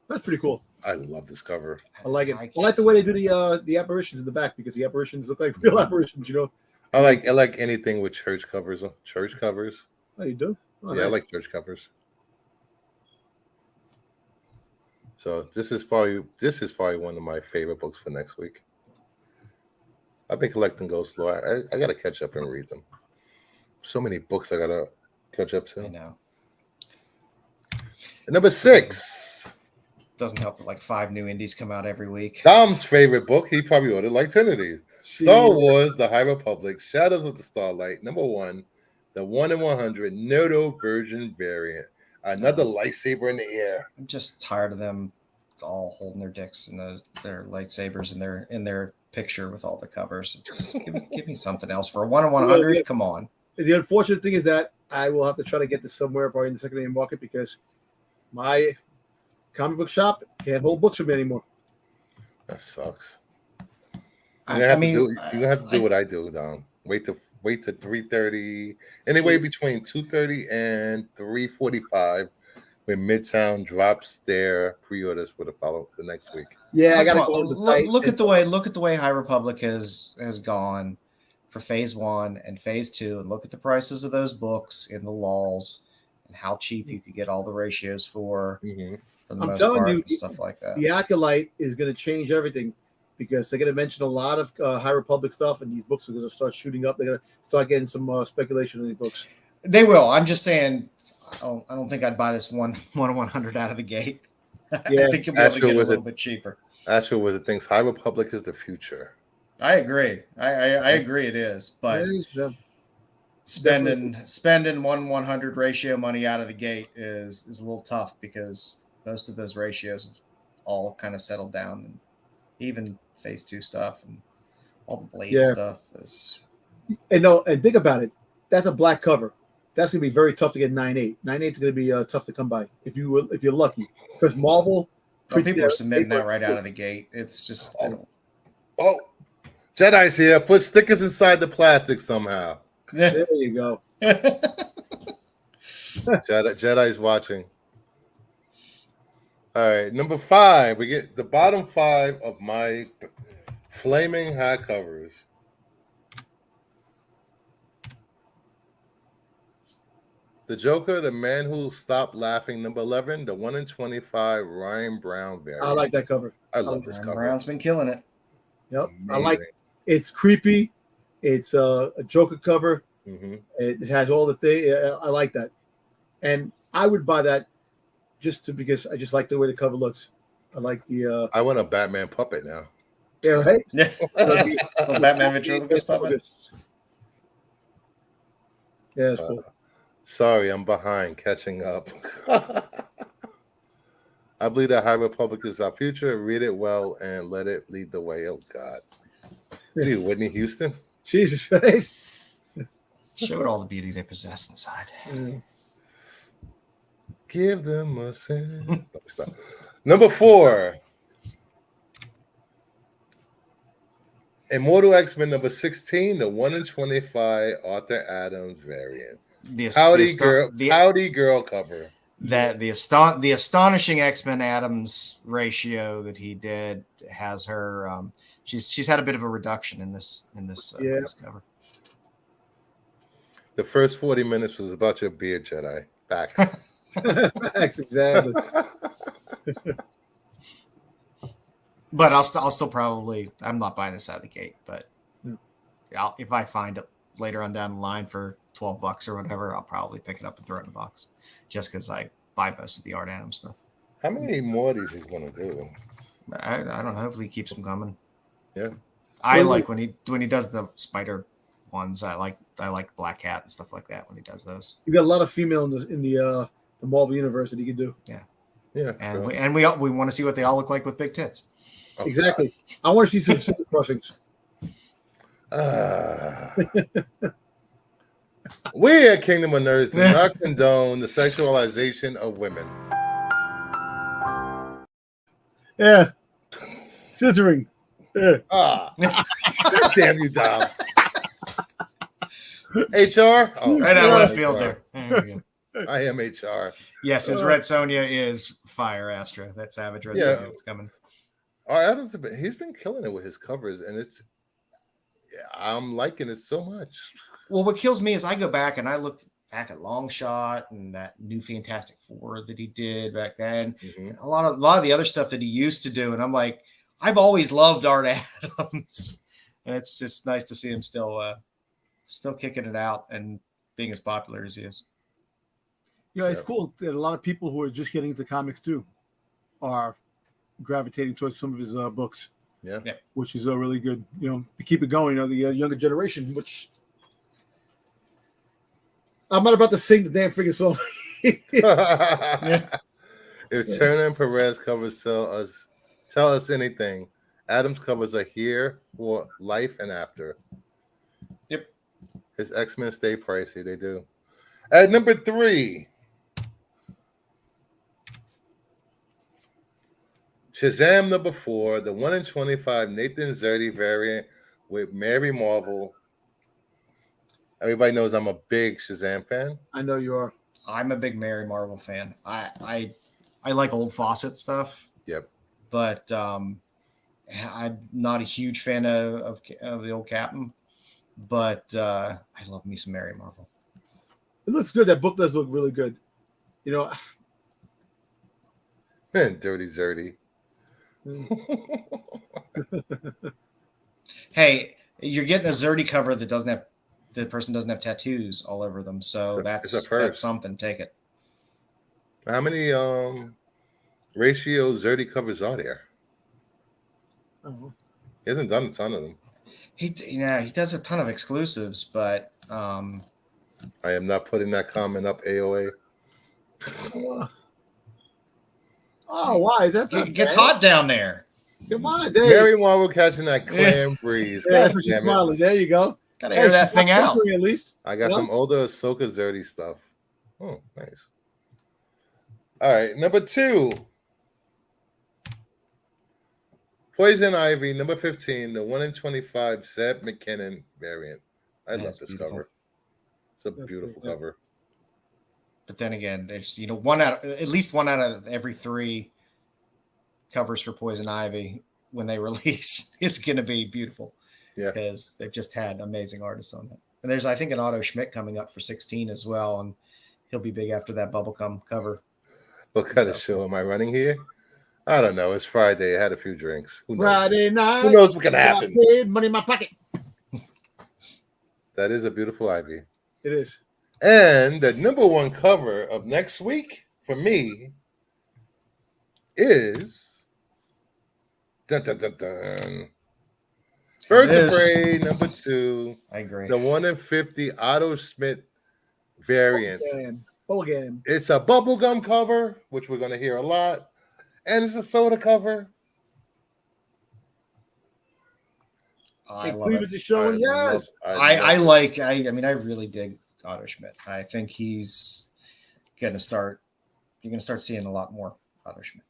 That's pretty cool. I love this cover. I like it. I like the way they do the apparitions in the back because the apparitions look like real apparitions, you know. I like anything with church covers. Oh, you do? Oh, yeah, nice. I like church covers. So this is probably one of my favorite books for next week. I've been collecting Ghost Lord. I gotta catch up and read them. So many books I gotta catch up to. I know. And number 6. Doesn't help that like 5 new indies come out every week. Dom's favorite book. He probably ordered like 10 of these. Star Wars: The High Republic, Shadows of the Starlight, number 1, the 1 in 100 Noto version variant. Another lightsaber in the air. I'm just tired of them all holding their dicks and their lightsabers in their picture with all the covers. Give me something else for a 1 in 100. Come on. The unfortunate thing is that I will have to try to get this somewhere, probably in the secondary market, because my comic book shop can't hold books for me anymore. That sucks. You're gonna have to do what I do, Dom. Wait to 3:30. Anyway, between 2:30 and 3:45, when Midtown drops their pre-orders for the next week. Yeah, I gotta go to the site. Look at the way High Republic has gone for Phase 1 and Phase 2, and look at the prices of those books in the lulls and how cheap you could get all the ratios for the most part and stuff like that. The Acolyte is going to change everything because they're going to mention a lot of High Republic stuff, and these books are going to start shooting up. They're going to start getting some speculation in these books. They will. I'm just saying, I don't think I'd buy this 1 in 100 out of the gate. Yeah. I think you'll be able to get a little bit cheaper. Ashur was it thinks High Republic is the future. I agree. I agree it is, but spending 1/100 ratio money out of the gate is a little tough because most of those ratios have all kind of settled down, and even Phase 2 stuff and all the Blade stuff is. And think about it. that's a black cover. That's gonna be very tough to get 9.8. 9.8 is gonna be tough to come by if you're lucky. Because Marvel, People are submitting that right out of the gate. It's just Oh, Jedi's here. Put stickers inside the plastic somehow. there you go. Jedi's watching. All right, number 5. We get the bottom 5 of my flaming hot covers. The Joker, the Man Who Stopped Laughing, number 11, the 1 in 25 Ryan Brown variant. I like that cover. I love this Ryan cover. Brown's been killing it. Yep, Amazing. I like it. It's creepy. It's a Joker cover. Mm-hmm. It has all the thing. I like that, and I would buy that because I just like the way the cover looks. I like the. I want a Batman puppet now. Yeah, right. Yeah. Little Batman ventriloquist puppet. Yeah, that's cool. Sorry, I'm behind catching up. I believe that High Republic is our future. Read it well and let it lead the way. Oh, God. Hey, Whitney Houston. Jesus, right? Showed all the beauty they possess inside. Give them a sense. Stop. Number 4. Immortal X-Men number 16, the 1 in 25 Arthur Adams variant. Howdy girl cover. That the astonishing X-Men Adams ratio that he did has her. She's had a bit of a reduction in this this cover. The first 40 minutes was about your beard, Jedi. Facts. Facts, exactly. But I'll still probably, I'm not buying this out of the gate, but if I find it later on down the line for $12 or whatever, I'll probably pick it up and throw it in a box, just because I buy most of the Art Adams stuff. How many more of these he's going to do? I don't know. Hopefully he keeps them coming. Yeah. I like when he does the spider ones. I like Black Cat and stuff like that when he does those. You got a lot of female in the Marvel universe that he can do. Yeah. Yeah. And sure. we want to see what they all look like with big tits. Oh, exactly. God. I want to see some super crushings. We at Kingdom of Nerds do not condone the sexualization of women. Yeah. Scissoring. Yeah. God damn you, Dom. HR? Oh, right out of left field there. There we go. I am HR. Yes, his Red Sonja is fire, Astra. That Savage Red Sonja that's coming. Adams, he's been killing it with his covers, and I'm liking it so much. Well, what kills me is I go back and I look back at Long Shot and that new Fantastic Four that he did back then. Mm-hmm. A lot of the other stuff that he used to do, and I'm like, I've always loved Art Adams, and it's just nice to see him still kicking it out and being as popular as he is. Yeah, it's cool that a lot of people who are just getting into comics too are gravitating towards some of his books. Yeah, which is really good. To keep it going. The younger generation, which I'm not about to sing the damn freaking song. If Turner and Perez covers tell us anything, Adams covers are here for life and after. Yep. His X-Men stay pricey. They do. At number 3, Shazam number 4, the 1 in 25 Nathan Zerdy variant with Mary Marvel. Everybody knows I'm a big Shazam fan. I know you are. I'm a big Mary Marvel fan. I like old Fawcett stuff. Yep. But I'm not a huge fan of the old Captain. But I love me some Mary Marvel. It looks good. That book does look really good. And Dirty Zerdy. Hey, you're getting a Zerdy cover that the person doesn't have tattoos all over them, so that's something. Take it. How many ratio Zerdy covers are there? Oh. He hasn't done a ton of them. He does a ton of exclusives, but I am not putting that comment up, AOA. Oh, why? It gets hot down there. Come on, Dave. Mary Marvel catching that clam breeze. Yeah, smiling. There you go. Gotta air that thing out. At least I got some older AHSOKA Zerdy stuff. Oh, nice. All right, number 2. Poison Ivy, number 15, the 1 in 25 Zeb McKinnon variant. I love this beautiful. cover. It's a beautiful cover. But then again, there's at least one out of every 3 covers for Poison Ivy when they release is going to be beautiful. Yeah, because they've just had amazing artists on it. And there's, I think, an Otto Schmidt coming up for 16 as well, and he'll be big after that Bubblegum cover. What kind of show am I running here? I don't know. It's Friday. I had a few drinks. Who knows? Friday night. Who knows what can happen? Money in my pocket. That is a beautiful Ivy. It is. And the number 1 cover of next week for me is dun, dun, dun, dun. Birds of Prey, number 2. I agree. The 1 in 50 Otto Schmidt variant. Bubblegum. It's a bubblegum cover, which we're going to hear a lot. And it's a soda cover. I love it. Is showing, yes. I mean, I really dig Otto Schmidt. I think he's going to start. You're going to start seeing a lot more Otto Schmidt.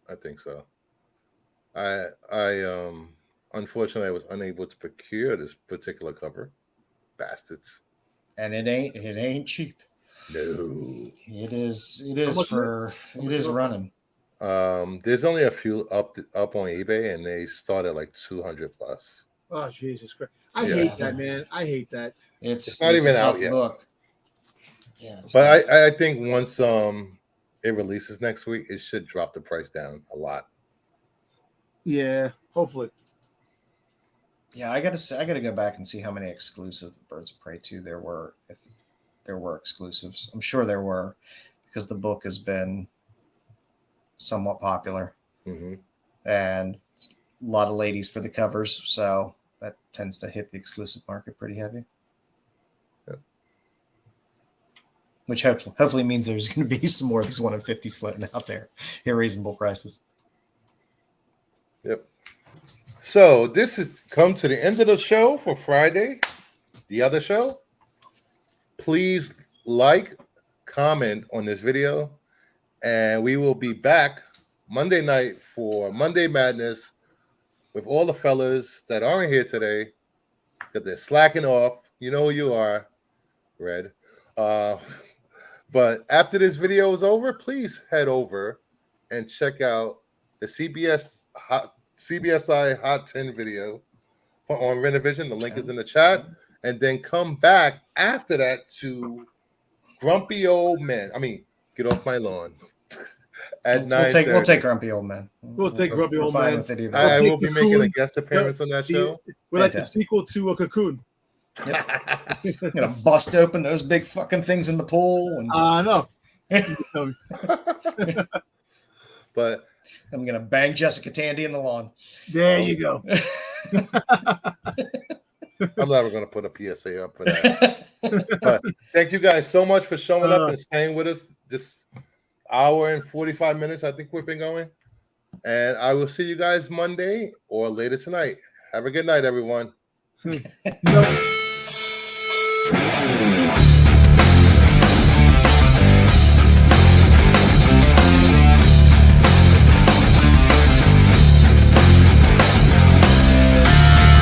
I think so. I unfortunately I was unable to procure this particular cover. Bastards. And it ain't cheap. No. It is running. There's only a few up on eBay, and they start at like 200 plus. Oh, Jesus Christ. I hate that, man. I hate that. It's not even out yet. Look. Yeah. But I think once it releases next week, it should drop the price down a lot. Yeah, hopefully. Yeah, I gotta go back and see how many exclusive Birds of Prey 2 there were. If there were exclusives, I'm sure there were, because the book has been somewhat popular, and a lot of ladies for the covers, so that tends to hit the exclusive market pretty heavy. Yep. Which hopefully means there's going to be some more of these 1 in 50s floating out there at reasonable prices. Yep. So this has come to the end of the show for Friday. The other show. Please like, comment on this video, and we will be back Monday night for Monday Madness with all the fellas that aren't here today because they're slacking off. You know who you are, Red. But after this video is over, please head over and check out the CBSI Hot 10 video on Renovision. The link is in the chat. And then come back after that to Grumpy Old Men. I mean, get off my lawn. At 9:30. We'll take Grumpy Old Men. We'll take Grumpy Old Men. I will be making a guest appearance on that show. We're like the sequel to a Cocoon. Yep. I'm gonna bust open those big fucking things in the pool. And I know. But I'm gonna bang Jessica Tandy in the lawn. There you go. I'm never going to put a PSA up for that. But thank you guys so much for showing up and staying with us this hour and 45 minutes. I think we've been going. And I will see you guys Monday or later tonight. Have a good night, everyone.